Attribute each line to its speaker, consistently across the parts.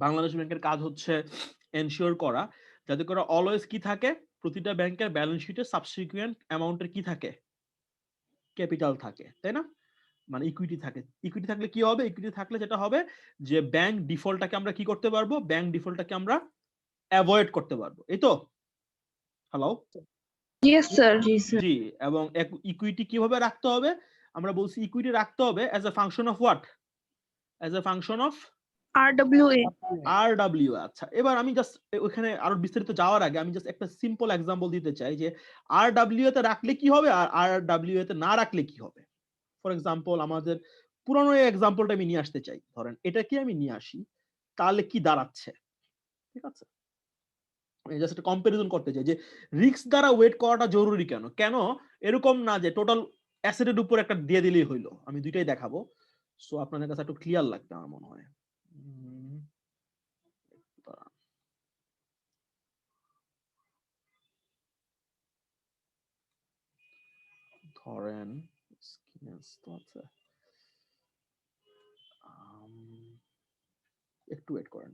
Speaker 1: বাংলাদেশ ব্যাংকের কাজ হচ্ছে এনশিওর করা যাতে করে অলওয়েজ কি থাকে, প্রতিটা ব্যাংকের ব্যালেন্স শিটে সাবসিকুয়েন্ট অ্যামাউন্টের কি থাকে, ক্যাপিটাল থাকে, তাই না? মানে ইকুইটি থাকে। ইকুইটি থাকলে কি হবে? ইকুইটি থাকলে যেটা হবে যে ব্যাংক ডিফল্টটাকে আমরা কি করতে পারবো, ব্যাংক ডিফল্টটাকে আমরা অ্যাভয়েড করতে পারবো। এই তো? হ্যালো?
Speaker 2: Yes, sir.
Speaker 1: জি। এবং ইকুইটি কিভাবে রাখতে হবে? আমরা বলছি ইকুইটি রাখতে হবে as a function of what? As a function of
Speaker 2: RWA.
Speaker 1: আরডব্লিউ। আচ্ছা, এবার আমি জাস্ট ওখানে আরো বিস্তারিত যাওয়ার আগে আমি জাস্ট একটা সিম্পল এক্সাম্পল দিতে চাই যে আরডব্লিউ তে রাখলে কি হবে আর আরডব্লিউ তে না রাখলে কি হবে। ফর এক্সাম্পল আমাদের পুরনো এই এক্সাম্পলটা আমি নিয়ে আসতে চাই। ধরেন এটা কি আমি নিয়ে আসি, তাহলে কি দাঁড়াচ্ছে? ঠিক আছে? আমি জাস্ট একটা কম্পারিজন করতে চাই যে রিস্ক দ্বারা ওয়েট করাটা জরুরি কেন? কেন এরকম না যে টোটাল অ্যাসেটের উপর একটা দিয়ে দিলেই হইলো। আমি দুইটাই দেখাবো। সো আপনাদের কাছে একটু ক্লিয়ার লাগবে আমার মনে হয়। দাঁড়ান। ধরেন তো আছে, একটু ওয়েট করেন।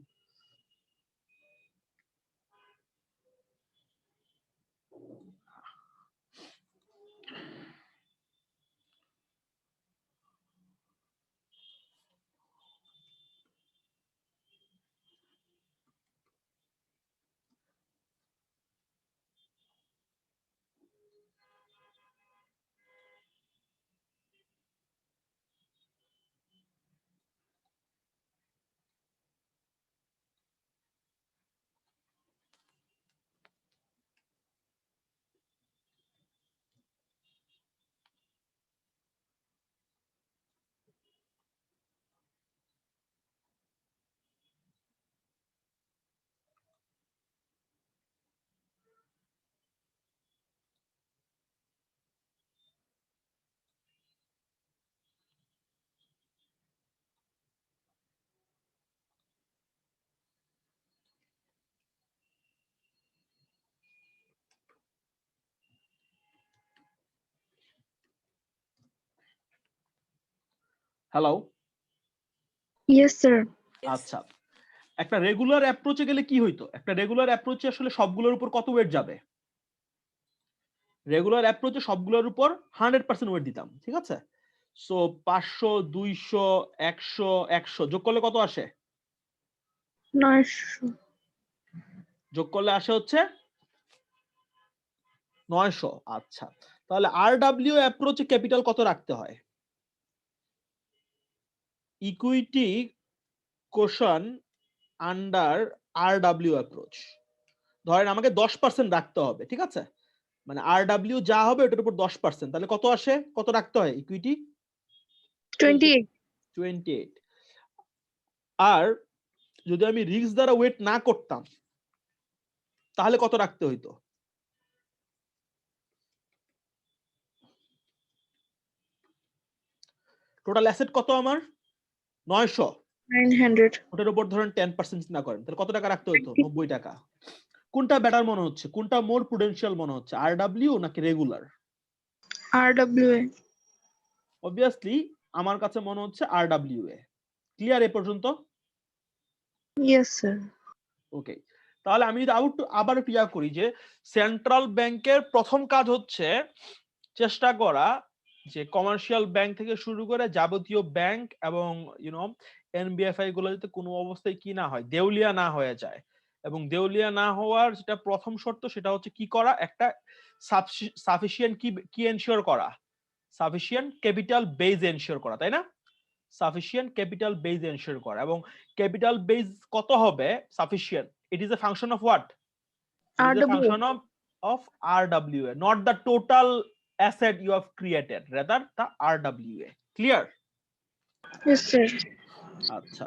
Speaker 1: হ্যালো?
Speaker 2: Yes, sir.
Speaker 1: আচ্ছা, একটা রেগুলার অ্যাপ্রোচে গেলে কি হইতো? একটা রেগুলার অ্যাপ্রোচে আসলে সবগুলোর উপর কত ওয়েট যাবে? রেগুলার অ্যাপ্রোচে সবগুলোর উপর 100% ওয়েট দিতাম। ঠিক আছে? সো 500, 200, 100, 100 যোগ করলে কত আসে?
Speaker 2: 900.
Speaker 1: যোগ করলে আসে হচ্ছে 900। আচ্ছা, তাহলে আরডব্লিউ অ্যাপ্রোচে ক্যাপিটাল কত রাখতে হয়? Equity cushion under RWA approach. ধরেন আমাকে 10% রাখতে হবে। ঠিক আছে? মানে আরডব্লিউ যা হবে ওটার উপর 10%, তাহলে কত আসে? কত রাখতে হয় ইকুইটি?
Speaker 2: 28.
Speaker 1: 28। আর যদি আমি রিস্ক দ্বারা ওয়েট না করতাম তাহলে কত রাখতে হইতো? টোটাল অ্যাসেট কত আমার? 900।
Speaker 2: 900.
Speaker 1: ওটার উপর ধরেন 10% না করেন, তাহলে কত টাকা রাখতে হতো? 90 টাকা। কোনটা বেটার মনে হচ্ছে? কোনটা মোর প্রুডেন্সিয়াল মনে হচ্ছে? আরডব্লিউ নাকি রেগুলার?
Speaker 2: RWA.
Speaker 1: অবভিয়াসলি আমার কাছে মনে হচ্ছে আরডব্লিউ এ। ক্লিয়ার এ পর্যন্ত?
Speaker 2: Yes, sir.
Speaker 1: ওকে, তাহলে আমি যদি আবার একটু ইয়া করি যে সেন্ট্রাল ব্যাংকের প্রথম কাজ হচ্ছে চেষ্টা করা যে কমার্শিয়াল ব্যাংক থেকে শুরু করে যাবতীয় ব্যাংক এবং এনবিএফআই গুলো যাতে কোনো অবস্থায় কি না হয়, দেউলিয়া না হয়ে যায়। এবং দেউলিয়া না হওয়ার যেটা প্রথম শর্ত সেটা হচ্ছে কি করা, একটা সাফিসিয়েন্ট কি এনশিওর করা, সাফিসিয়েন্ট ক্যাপিটাল বেজ এনশিওর করা, তাই না? সাফিসিয়েন্ট ক্যাপিটাল বেজ এনশিওর করা। এবং ক্যাপিটাল বেজ কত হবে sufficient? It is a function of what? It is a
Speaker 2: RWA.
Speaker 1: function of RWA, not the total asset you have created, rather the RWA. Clear?
Speaker 2: Yes, sir.
Speaker 1: আচ্ছা,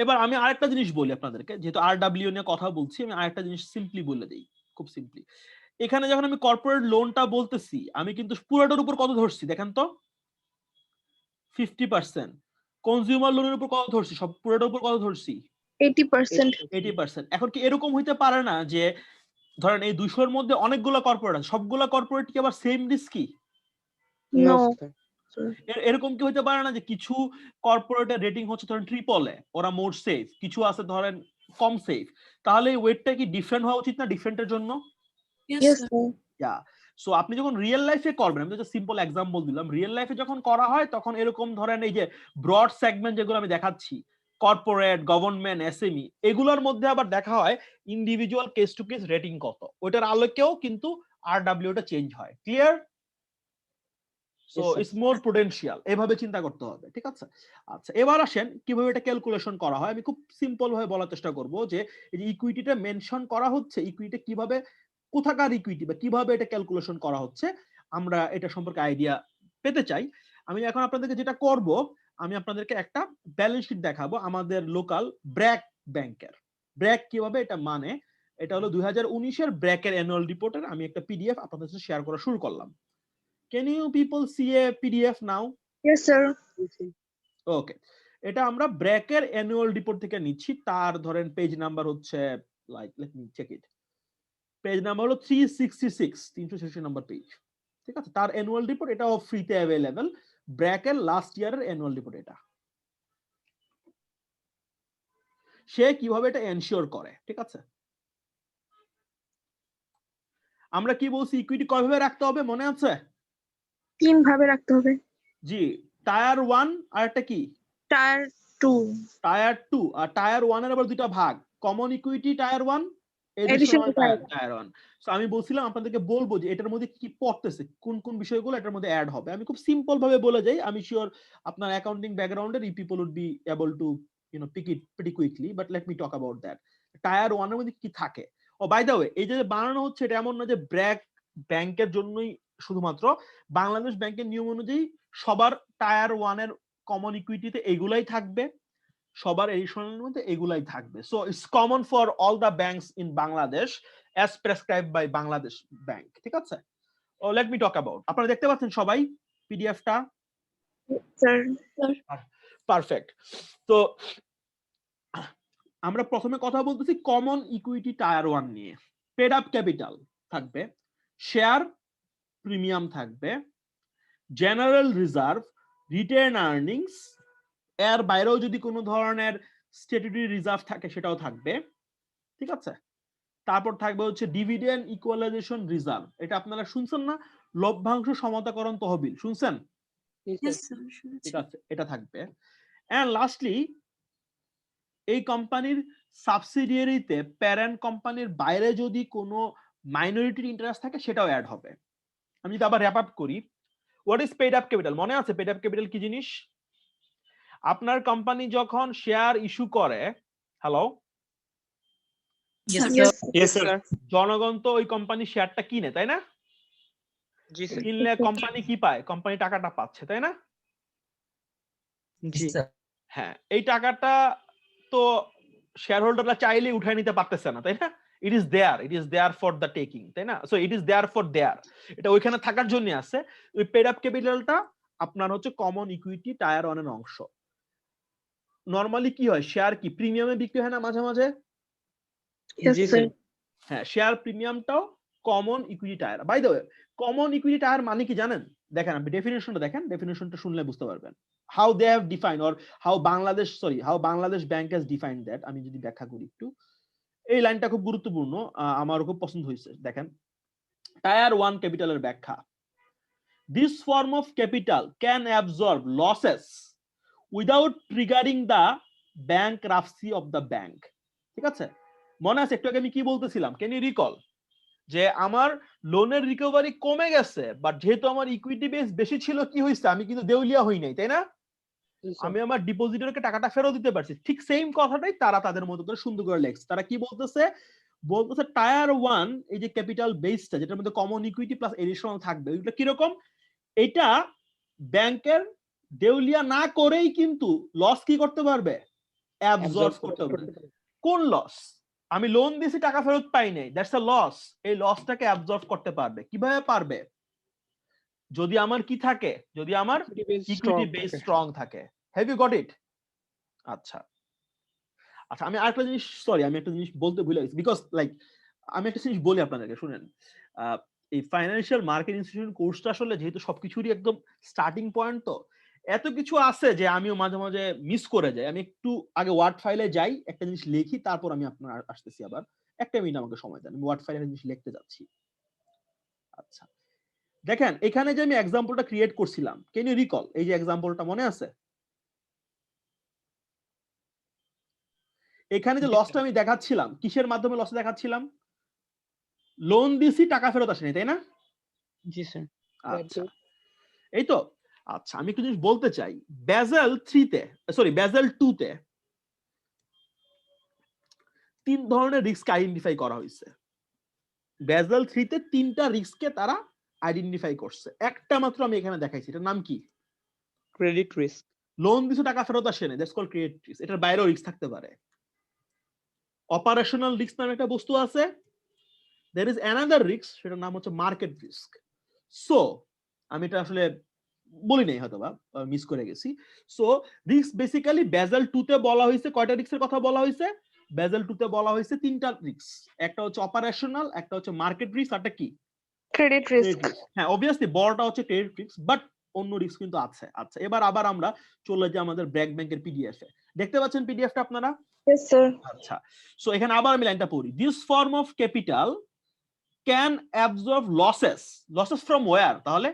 Speaker 1: এবার আমি আরেকটা জিনিস বলি আপনাদেরকে, যেহেতু আরডব্লিউ নিয়ে কথা বলছি আমি আরেকটা জিনিস সিম্পলি বলে দেই, খুব সিম্পলি। এখানে যখন আমি কর্পোরেট লোনটা বলতেছি আমি কিন্তু পুরোটার উপর কত ধরছি দেখেন তো? 50%। কনজিউমার লোনের উপর কত ধরছি? সব পুরোটার উপর কত ধরছি?
Speaker 2: 80%.
Speaker 1: 80%। এখন কি এরকম হইতে পারে না যে ধরেন এই 200-র মধ্যে অনেকগুলো কর্পোরেট আছে, সবগুলো কর্পোরেট কি আবার সেম রিস্কি?
Speaker 2: No. sir.
Speaker 1: এরকম কি হতে পারে না যে কিছু কর্পোরেটের রেটিং হচ্ছে ধরেন ট্রিপল এ, ওরা মোর সেফ, কিছু আছে ধরেন কম সেফ, তাহলে এই ওয়েটটা কি ডিফারেন্ট হওয়া উচিত না ডিফারেন্টের জন্য?
Speaker 2: Yes, sir.
Speaker 1: ইয়া, সো আপনি যখন রিয়েল লাইফে করবেন, আমি তো সিম্পল এক্সাম্পল দিলাম, রিয়েল লাইফে যখন করা হয় তখন এরকম ধরেন এই যে ব্রড সেগমেন্ট যেগুলো আমি দেখাচ্ছি, কর্পোরেট, গভর্নমেন্ট, এসএমই, এগুলোর মধ্যে আবার দেখা হয় individual case to case rating কত, ওইটার আলোকেও কিন্তু আরডব্লিউটা চেঞ্জ হয়। Clear? So it's more prudential, এভাবে চিন্তা করতে হবে, ঠিক আছে? আচ্ছা, এবার আসেন কিভাবে এটা ক্যালকুলেশন করা হয়। আমি খুব সিম্পল ভাবে বলার চেষ্টা করব যে এই যে ইকুইটিটা মেনশন করা হচ্ছে, ইকুইটি কিভাবে, কোথাকার ইকুইটি বা কিভাবে এটা ক্যালকুলেশন করা হচ্ছে, আমরা এটা সম্পর্কে আইডিয়া পেতে চাই। আমি এখন আপনাদেরকে যেটা করব, আমি আপনাদেরকে একটা ব্যালেন্স শিট দেখাবো আমাদের লোকাল ব্র্যাক ব্যাংকের। ব্র্যাক কিভাবে এটা মানে, এটা হলো 2019 এর ব্র্যাকের অ্যানুয়াল রিপোর্টের আমি একটা পিডিএফ আপনাদের সাথে শেয়ার করা শুরু করলাম। Can you people see a PDF now?
Speaker 2: Yes, sir.
Speaker 1: ওকে, এটা আমরা ব্র্যাকের অ্যানুয়াল রিপোর্ট থেকে নিচ্ছি, তার ধরেন পেজ নাম্বার হচ্ছে, like let me check it, page number হলো 366 নাম্বার পেজ, ঠিক আছে? তার অ্যানুয়াল রিপোর্ট, এটাও ফ্রিতে অ্যাভেলেবল, ব্র্যাকের লাস্ট ইয়ারের অ্যানুয়াল রিপোর্ট এটা। সে কিভাবে এটা এনশিওর করে, ঠিক আছে? আমরা কি বলছি, ইকুইটি কয়ভাবে রাখতে হবে মনে আছে?
Speaker 2: 3 ভাবে রাখতে হবে।
Speaker 1: জি, টায়ার 1 আর একটা কি
Speaker 2: Tier 2.
Speaker 1: টায়ার 2, আর টায়ার 1 এর আবার দুটো ভাগ, common equity tier 1, additional
Speaker 2: Additional type.
Speaker 1: Tyre 1। So আমি বলছিলাম আপনাদেরকে বলবো যে এটার মধ্যে কি পড়তেছে, কোন কোন বিষয়গুলো এটার মধ্যে অ্যাড হবে। আমি খুব সিম্পল ভাবে বলে যাই, আমি শিওর আপনার অ্যাকাউন্টিং ব্যাকগ্রাউন্ডের you people would be able to pick it pretty quickly, but let me talk about that. Tier 1 এর মধ্যে কি থাকে? ও বাই দ্য ওয়ে, এই যে বানানো হচ্ছে এটা এমন না যে ব্র্যাক ব্যাংকের জন্যই শুধুমাত্র, বাংলাদেশ ব্যাংকের নিয়ম অনুযায়ী সবার টায়ার 1 এর কমন ইকুইটিতে এগুলাই থাকবে, সবার এডিশনাল মধ্যে এগুলাই থাকবে। So it's common for all the banks in Bangladesh as prescribed by Bangladesh bank, ঠিক আছে? ও লেট মি টক অ্যাবাউট, আপনারা দেখতে পাচ্ছেন সবাই পিডিএফটা?
Speaker 2: Sir.
Speaker 1: পারফেক্ট। তো আমরা প্রথমে কথা বলতেছি কমন ইকুইটি টায়ার 1 নিয়ে। পেড আপ ক্যাপিটাল থাকবে, শেয়ার প্রিমিয়াম থাকবে, জেনারেল রিজার্ভ, রিটেন আর্নিংস, এর বাইরেও যদি কোনো ধরনের স্ট্যাটুটরি রিজার্ভ থাকে সেটাও থাকবে, ঠিক আছে? তারপর থাকবে হচ্ছে ডিভিডেন্ড ইকুয়ালাইজেশন রিজার্ভ, এটা আপনারা শুনছেন না, লভ্যাংশ সমতাকরণ তহবিল, শুনছেন? ঠিক আছে, এটা থাকবে। এন্ড লাস্টলি, এই কোম্পানির সাবসিডিয়ারিতে প্যারেন্ট কোম্পানির বাইরে যদি কোনো মাইনরিটি ইন্টারেস্ট থাকে সেটাও অ্যাড হবে। আমি যদি আবার র্যাপ আপ করি, what is paid up capital? মনে আছে পেড আপ ক্যাপিটাল কি জিনিস? আপনার কোম্পানি যখন শেয়ার ইস্যু করে, হ্যালো,
Speaker 2: Yes, sir.
Speaker 1: জনগণ তো ওই কোম্পানি শেয়ারটা কিনে, তাই না? কিনলে কোম্পানি কি পায়? কোম্পানি টাকাটা পাচ্ছে, তাই না? হ্যাঁ, এই টাকাটা তো শেয়ার হোল্ডাররা চাইলেই উঠায় নিতে পারতেছে না, তাই না? It is there for the taking, তাই না? So it is there for there, এটা ওইখানে থাকার জন্য আছে। ওই পেড আপ ক্যাপিটালটা আপনার হচ্ছে কমন ইকুইটি টায়ার 1 এর অংশ। নরমালি কি হয়, শেয়ার কি প্রিমিয়ামে বিক্রি হয় না মাঝে মাঝে?
Speaker 2: Yes, sir.
Speaker 1: হ্যাঁ, শেয়ার প্রিমিয়ামটাও common equity tier. By the way, common equity tier মানে কি জানেন? দেখেন, আপনি ডেফিনিশনটা দেখেন, ডেফিনিশনটা শুনলে বুঝতে পারবেন how they have defined or how Bangladesh bank has defined that. আমি যদি ব্যাখ্যা করি একটু, এই লাইনটা খুব গুরুত্বপূর্ণ, আমারও খুব পছন্দ হয়েছে। দেখেন, টায়ার 1 ক্যাপিটালের ব্যাখ্যা, this form of capital can absorb losses without triggering the bankruptcy of the bank, ঠিক আছে? মনে আছে একটু আগে আমি কি বলতেছিলাম, ক্যান ইউ রিকল? যে আমার লোনের রিকভারি কমে গেছে, বাট যেহেতু আমার ইকুইটি বেস বেশি ছিল, কি হয়েছে, আমি কিন্তু দেউলিয়া হই নাই, তাই না? আমি আমার ডিপোজিটরকে টাকাটা ফেরত দিতে পারছি। ঠিক সেম কথাটাই তারা তাদের মতো করে সুন্দর করে লেখছে। তারা কি বলতেছে, টায়ার 1 এই যে ক্যাপিটাল বেসটা, যেটার মধ্যে কমন ইকুইটি প্লাস এডিশনাল থাকবে, ওইটা কিরকম? এটা ব্যাংকের দেউলিয়া না করেই কিন্তু লস কি করতে পারবে? অ্যাবজর্ব করতে পারবে। কোন লস? আমি লোন দিয়েছি, টাকা ফেরত পাই নাই, দ্যাটস আ লস। এই লসটাকে অ্যাবজর্ব করতে পারবে। কিভাবে পারবে? যদি আমার কি থাকে, যদি আমার ইকুইটি বেস স্ট্রং থাকে। Have you got it? আচ্ছা আচ্ছা, আমি আরেকটা জিনিস, সরি, আমি একটা জিনিস বলতে ভুলে গেছি, বিকজ লাইক আমি একটা জিনিস বলি আপনাদেরকে, শুনেন। এই ফাইন্যান্সিয়াল মার্কেট ইনস্টিটিউশন কোর্সটা আসলে যেহেতু সবকিছুরই একদম স্টার্টিং পয়েন্ট, তো এত কিছু আছে যে আমিও মাঝে মাঝে মিস করে যাই। আমি একটু আগে ওয়ার্ড ফাইলে যাই, একটা জিনিস লিখি, তারপর আমি আপনার আসতেছি আবার। একটা মিনিট আমাকে সময় দেন, আমি ওয়ার্ড ফাইলে জিনিস লিখতে যাচ্ছি। আচ্ছা, দেখেন এখানে যে আমি এক্সাম্পলটা ক্রিয়েট করছিলাম, ক্যান ইউ রিকল? এই যে এক্সাম্পলটা মনে আছে? এখানে যে লসটা আমি দেখাচ্ছিলাম, কিসের মাধ্যমে লস দেখাচ্ছিলাম? লোন দিছি, টাকা ফেরত আসেনি, তাই না?
Speaker 3: জি স্যার।
Speaker 1: আচ্ছা, এই তো। আচ্ছা, আমি একটু জিনিস বলতে চাই। ব্যাজেল 3 তে, সরি ব্যাজেল 2 তে 3 ধরনের রিস্ক আইডেন্টিফাই করা হয়েছে। ব্যাজেল 3 তে 3টা রিস্ককে তারা আইডেন্টিফাই করছে। একটা মাত্র আমি এখানে দেখাইছি, এটার নাম কি?
Speaker 3: Credit risk.
Speaker 1: লোন দিছো, টাকা ফেরত আসেনি, দ্যাটস কল্ড ক্রেডিট রিস্ক। এটার বাইরেও রিস্ক থাকতে পারে। অপারেশনাল রিস্ক নামে একটা বস্তু আছে, there is another risk, সেটার নাম হচ্ছে মার্কেট রিস্ক। সো আমি এটা আসলে বলি নাই, হয়তো বা মিস করে গেছি। সো রিস্ক বেসিক্যালি ব্যাজেল 2 তে বলা হয়েছে, কয়টা রিস্কের কথা বলা হয়েছে? ব্যাজেল 2 তে বলা হয়েছে 3টা রিস্ক। একটা হচ্ছে অপারেশনাল, একটা হচ্ছে মার্কেট রিস্ক, আরটা কি?
Speaker 2: Credit risk.
Speaker 1: হ্যাঁ, অবভিয়াসলি বড়টা হচ্ছে ক্রেডিট রিস্ক, বাট অন্য রিস্ক কিন্তু আছে। আচ্ছা, এবার আবার আমরা চলে যাই আমাদের ব্র্যাক ব্যাংকের পিডিএফ এ। দেখতে পাচ্ছেন পিডিএফটা আপনারা?
Speaker 2: Yes, sir.
Speaker 1: আচ্ছা, সো এখানে আবার আমি লাইনটা পড়ি। This form of capital can absorb losses. Losses from where? তাহলে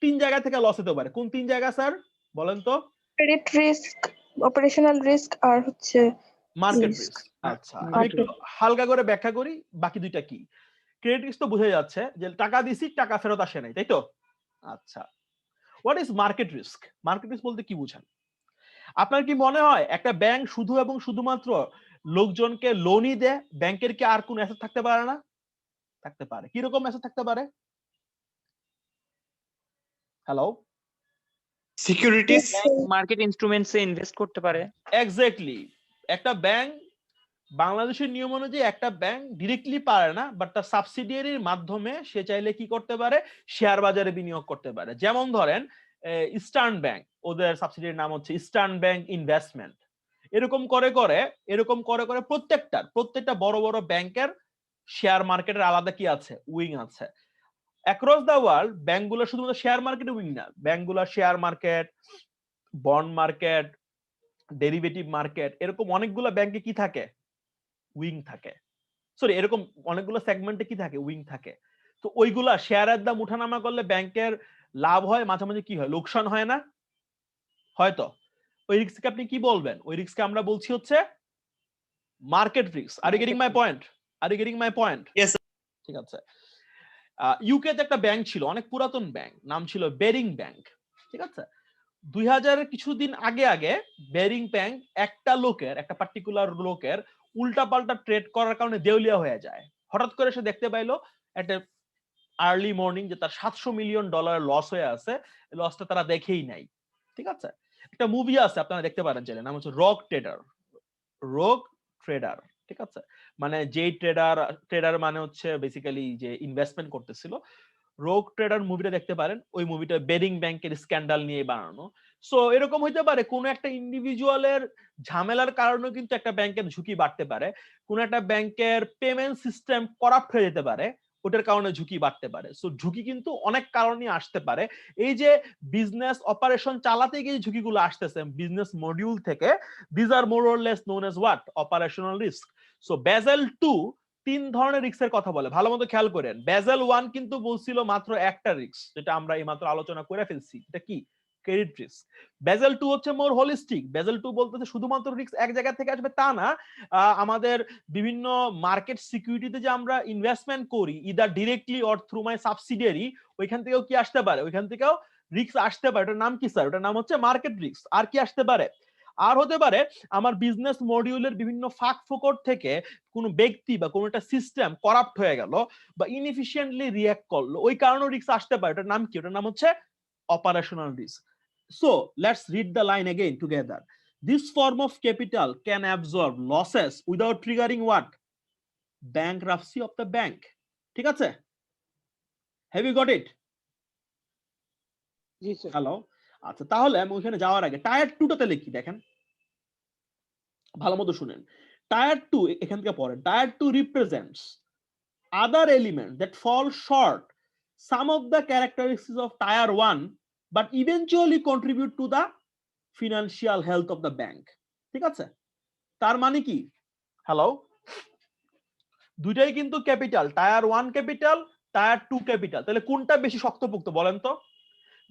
Speaker 1: 3 জায়গা থেকে লস হতে পারে। কোন 3 জায়গা স্যার বলেন তো?
Speaker 2: ক্রেডিট রিস্ক, অপারেশনাল রিস্ক আর হচ্ছে
Speaker 1: মার্কেট
Speaker 2: risk.
Speaker 1: রিস্ক। আচ্ছা, আমি একটু হালকা করে ব্যাখ্যা করি, বাকি দুইটা কি। ক্রেডিট রিস্ক তো বোঝা যাচ্ছে যে টাকা দিছি, টাকা ফেরত আসে নাই, তাই তো? আচ্ছা, what is market risk? Market risk বলতে কি বুঝেন? আপনার কি মনে হয় একটা ব্যাংক শুধু এবং শুধুমাত্র লোকজনকে লোনই দেয়? ব্যাংকের কি আর কোনো অ্যাসেট থাকতে পারে না? থাকতে পারে। কি রকম অ্যাসেট থাকতে পারে? হ্যালো?
Speaker 3: সিকিউরিটিজ, মার্কেট ইনস্ট্রুমেন্টস এ ইনভেস্ট করতে পারে।
Speaker 1: এক্স্যাক্টলি। একটা ব্যাংক, বাংলাদেশের নিয়ম অনুযায়ী একটা ব্যাংক ডিরেক্টলি পারে না, বাট তার সাবসিডিয়ারির মাধ্যমে সে চাইলে কি করতে পারে? শেয়ার বাজারে বিনিয়োগ করতে পারে। যেমন ধরেন ইস্টার্ন ব্যাংক, ওদের সাবসিডিয়ারির নাম হচ্ছে ইস্টার্ন ব্যাংক ইনভেস্টমেন্ট। এরকম করে করে প্রত্যেকটা বড় বড় ব্যাংকের শেয়ার মার্কেটের আলাদা কি আছে? উইং আছে। অ্যাক্রস দ্য ওয়ার্ল্ড ব্যাংকগুলো শুধুমাত্র শেয়ার মার্কেটে উইং না, ব্যাংকগুলো share market, bond market, derivative market, এরকম অনেকগুলো ব্যাংকে কি থাকে? উইং থাকে। সরি, এরকম অনেকগুলো সেগমেন্টে কি থাকে? উইং থাকে। তো ওইগুলা শেয়ারের দাম উঠানামা করলে ব্যাংকের লাভ হয়, মাঝে মাঝে কি হয়? লোকসান হয় না? হয়তো। ওই রিস্ককে আপনি কি বলবেন? ওই রিস্ককে আমরা বলছি হচ্ছে market risk. Are you getting my point? Are you getting my point?
Speaker 3: Yes, sir.
Speaker 1: ঠিক আছে। ইউকে তে একটা ব্যাংক ছিল, অনেক পুরাতন ব্যাংক, নাম ছিল বেরিং ব্যাংক। ঠিক আছে। 2000 কিছুদিন আগে বেরিং ব্যাংক একটা পার্টিকুলার লোকের উল্টাপাল্টা ট্রেড করার কারণে দেউলিয়া হয়ে যায়। হঠাৎ করে সে দেখতে পাইলো একটা আর্লি মর্নিং যে তার $700 মিলিয়ন লস হয়ে আছে। লসটা তারা দেখেই নাই। ঠিক আছে। একটা মুভি আছে, আপনারা দেখতে পারেন চাইলে, নাম হচ্ছে রক ট্রেডার। ঠিক আছে। মানে যেই ট্রেডার মানে হচ্ছে বেসিক্যালি যে ইনভেস্টমেন্ট করতেছিল। রোগ ট্রেডার মুভিটা দেখতে পারেন। ওই মুভিটা বেরিং ব্যাংকের স্ক্যান্ডাল নিয়ে বানানো। সো এরকম হইতে পারে কোন একটা ইন্ডিভিজুয়ালের ঝামেলার কারণে কিন্তু একটা ব্যাংকের ঝুঁকি বাড়তে পারে। কোন একটা ব্যাংকের পেমেন্ট সিস্টেম করাপ্ট হয়ে যেতে পারে, ওটার কারণে ঝুঁকি বাড়তে পারে। সো ঝুঁকি কিন্তু অনেক কারণে আসতে পারে। এই যে বিজনেস অপারেশন চালাতে গিয়ে ঝুঁকিগুলো আসতেছে বিজনেস মডিউল থেকে, this are more or less known as what? Operational risk. So Basel 2 3 ধরনের রিস্কের কথা বলে, ভালো মতো খেয়াল করেন। ব্যাজেল 1 কিন্তু বলছিল মাত্র একটা রিস্ক, যেটা আমরা এইমাত্র আলোচনা করে ফেলছি, এটা কি? Credit risk. ব্যাজেল 2 হচ্ছে মোর হোলিস্টিক। ব্যাজেল 2 বলতেছে শুধুমাত্র রিস্ক এক জায়গা থেকে আসবে তা না, আমাদের বিভিন্ন মার্কেট সিকিউরিটিতে যে আমরা ইনভেস্টমেন্ট করি, either directly or through my subsidiary, ওইখান থেকেও কি আসতে পারে? ওইখান থেকেও রিস্ক আসতে পারে। ওটার নাম কি স্যার? ওটার নাম হচ্ছে মার্কেট রিস্ক। আর কি আসতে পারে? আর হতে পারে আমার বিজনেস মডিউলের বিভিন্ন ফাঁক ফোকর থেকে কোনো ব্যক্তি বা কোনো একটা সিস্টেম করাপ্ট হয়ে গেল বা ইনএফিশিয়েন্টলি রিঅ্যাক্ট করলো, ওই কারণে রিস্ক আসতে পারে। ওটার নাম কি? ওটার নাম হচ্ছে operational risk. So let's read the line again together. This form of capital can absorb losses without triggering what? Bankruptcy of the bank. ঠিক আছে? Have you got it?
Speaker 3: জি স্যার।
Speaker 1: হ্যালো। আচ্ছা, তাহলে আমি ওখানে যাওয়ার আগে টায়ার 2 টাতে লিখি, দেখেন ভালো মতো শুনেন। টায়ার 2 এখান থেকে পড়েন। Tyre 2 represents other elements that fall short some of the characteristics of tier 1 but eventually contribute to the financial health of the bank ঠিক আছে তার মানে কি হ্যালো দুইটাই কিন্তু capital tyre 1 capital tyre 2 capital তাহলে কোনটা বেশি শক্তপোক্ত বলেন তো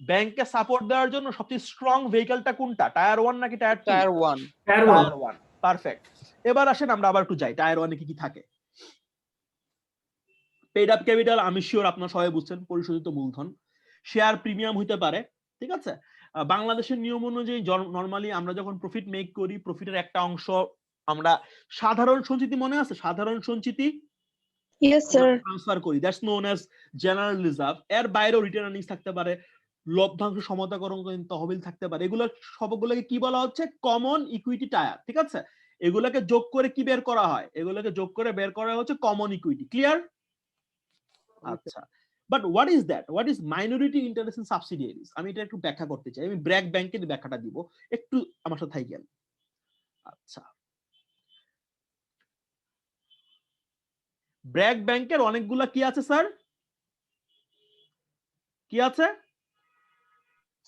Speaker 1: ব্যাংকে সাপোর্ট দেওয়ার জন্য সবচেয়ে স্ট্রং ভেহিকলটা কোনটা টায়ার 1 নাকি টায়ার 2
Speaker 3: টায়ার 1
Speaker 1: টায়ার 1 পারফেক্ট এবার আসেন আমরা আবার একটু যাই টায়ার 1 এ কি কি থাকে পেইড আপ ক্যাপিটাল আমি শিওর আপনারা সবাই বুঝছেন পরিশোধিত মূলধন শেয়ার প্রিমিয়াম হইতে পারে ঠিক আছে বাংলাদেশের নিয়ম অনুযায়ী নরমালি আমরা যখন প্রফিট মেক করি প্রফিটের একটা অংশ আমরা সাধারণ সঞ্চিতি মনে আছে সাধারণ সঞ্চিতি
Speaker 2: Yes, sir.
Speaker 1: ট্রান্সফার করি that's known as general reserve এর বাইরেও রিটার্ন আর্নিংস থাকতে পারে লভ্যাংশ সমতাকরণ তহবিল থাকতে পারে এগুলো সবগুলোকে কি বলা হচ্ছে কমন ইকুইটি টায়ার ঠিক আছে এগুলোকে যোগ করে কি বের করা হয় এগুলোকে যোগ করে বের করা হচ্ছে কমন ইকুইটি ক্লিয়ার আচ্ছা but what is that what is minority interest in সাবসিডিয়ারিজ আমি এটা একটু ব্যাখ্যা করতে চাই আমি ব্র্যাক ব্যাংকের ব্যাখ্যাটা দিব একটু আমার সাথে থাকেন আচ্ছা ব্র্যাক ব্যাংকের অনেকগুলা কি আছে স্যার কি আছে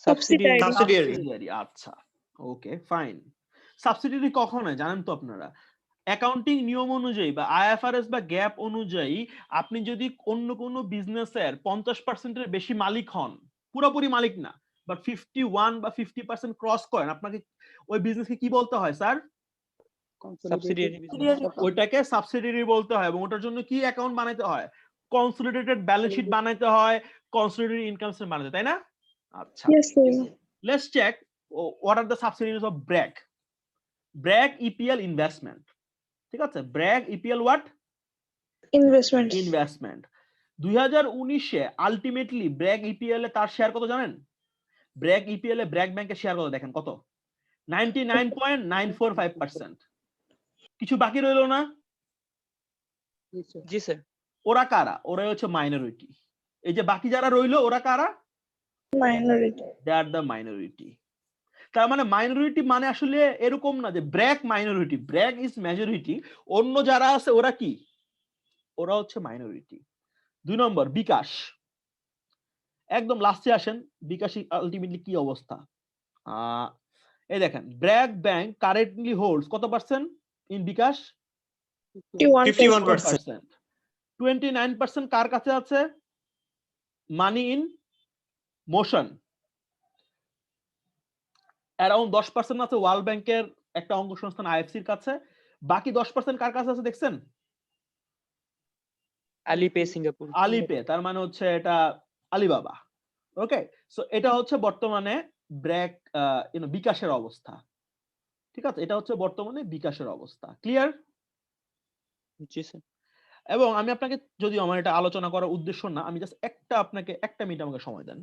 Speaker 2: Subsidiary.
Speaker 1: আচ্ছা ওকে ফাইন সাবসিডিয়ারি কখন হয় জানেন তো আপনারা অ্যাকাউন্টিং নিয়ম অনুযায়ী বা আইএফআরএস বা গ্যাপ অনুযায়ী আপনি যদি অন্য কোনো বিজনেসের 50% এর বেশি মালিক হন পুরোপুরি মালিক না বাট 51 বা 50% ক্রস করেন আপনাকে ওই বিজনেসকে কি বলতে হয় স্যার
Speaker 3: সাবসিডিয়ারি
Speaker 1: ওইটাকে সাবসিডিয়ারি বলতে হয় এবং ওটার জন্য কি অ্যাকাউন্ট বানাইতে হয় কনসলিডেটেড ব্যালেন্স শিট বানাইতে হয় কনসলিডেটেড ইনকাম স্টেটমেন্ট বানাইতে তাই না আচ্ছা
Speaker 2: Yes, sir.
Speaker 1: let's check what are the subsidiaries of BRAC BRAC EPL investment ঠিক আছে BRAC EPL what
Speaker 2: Investments.
Speaker 1: Investment 2019 A ultimately BRAC EPL এ তার শেয়ার কত জানেন BRAC EPL এ BRAC ব্যাংকের শেয়ার কত দেখেন কত 99.945% কিছু বাকি রইলো না
Speaker 3: জি স্যার
Speaker 1: ওরা কারা ওরা হচ্ছে মাইনরিটি এই যে বাকি যারা রইলো ওরা কারা
Speaker 2: Minority.
Speaker 1: They are the minority তার মানে মাইনরিটি মানে আসলে এরকম না যে BRAC minority BRAC is majority অন্য যারা আছে ওরা কি ওরা হচ্ছে মাইনরিটি 2 নম্বর বিকাশ একদম লাস্টে আসেন বিকাশ আলটিমেটলি কি অবস্থা এই দেখেন ব্র্যাক ব্যাংক কারেন্টলি হোল্ডস কত পার্সেন্ট ইন বিকাশ
Speaker 2: 51%.
Speaker 1: 29% কার কাছে আছে মানি ইন মোশন অ্যারাউন্ড 10% আছে ওয়ার্ল্ড ব্যাংকের একটা অঙ্গ সংস্থান আইএফসির কাছে বাকি 10% কার কাছে আছে দেখছেন
Speaker 3: আলিপে সিঙ্গাপুর
Speaker 1: আলিপে তার মানে হচ্ছে এটা আলিবাবা ওকে সো এটা হচ্ছে বর্তমানে ব্র্যাক বিকাশের অবস্থা ঠিক আছে এটা হচ্ছে বর্তমানে বিকাশের অবস্থা ক্লিয়ার
Speaker 3: জি স্যার
Speaker 1: এবং আমি আপনাকে যদিও আমার এটা আলোচনা করার উদ্দেশ্য না আমি জাস্ট আপনাকে একটা মিনিট আমাকে সময় দেন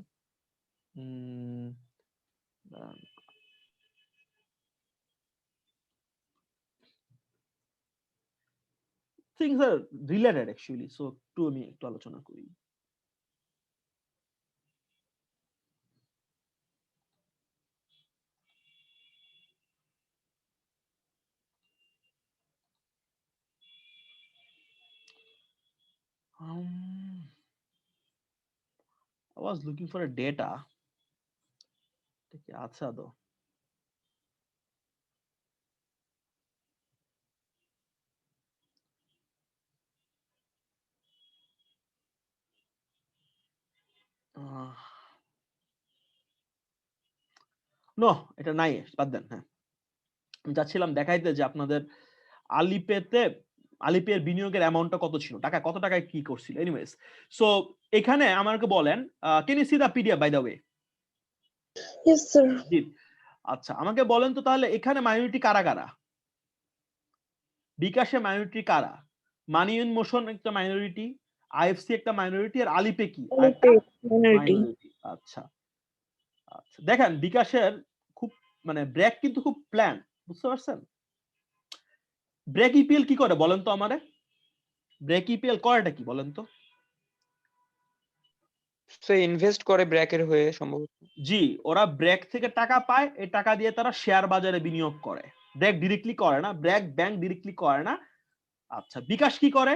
Speaker 1: things are related actually so একটু আমি একটু আলোচনা করি I was looking for a data আচ্ছা তো নো এটা নাই বাদ দেন হ্যাঁ আমি চাচ্ছিলাম দেখাইতে যে আপনাদের আলিপের বিনিয়োগের অ্যামাউন্টটা কত ছিল টাকা কত টাকায় কি করছিল এনিওয়েজ সো এখানে আমাকে বলেন can you see the PDF by the way
Speaker 2: Yes, sir.
Speaker 1: জি আচ্ছা আমাকে বলেন তো তাহলে এখানে মাইনরিটি কারা কারা বিকাশে মাইনরিটি কারা মানি ইন মোশন একটা মাইনরিটি আইএফসি একটা মাইনরিটি আর আলিপে কি
Speaker 2: Minority.
Speaker 1: আচ্ছা আচ্ছা দেখেন বিকাশের খুব মানে ব্র্যাক কিন্তু খুব প্ল্যান বুঝতে পারছেন ব্র্যাক ইপিএল কি করে বলেন তো আমারে ব্র্যাক ইপিএল করেটা কি বলেন তো
Speaker 3: সে ইনভেস্ট করে ব্র্যাকের হয়ে সম্ভবত
Speaker 1: জি ওরা ব্র্যাক থেকে টাকা পায় এই টাকা দিয়ে তারা শেয়ার বাজারে বিনিয়োগ করে ব্র্যাক ডাইরেক্টলি করে না ব্র্যাক ব্যাংক ডাইরেক্টলি করে না আচ্ছা বিকাশ কি করে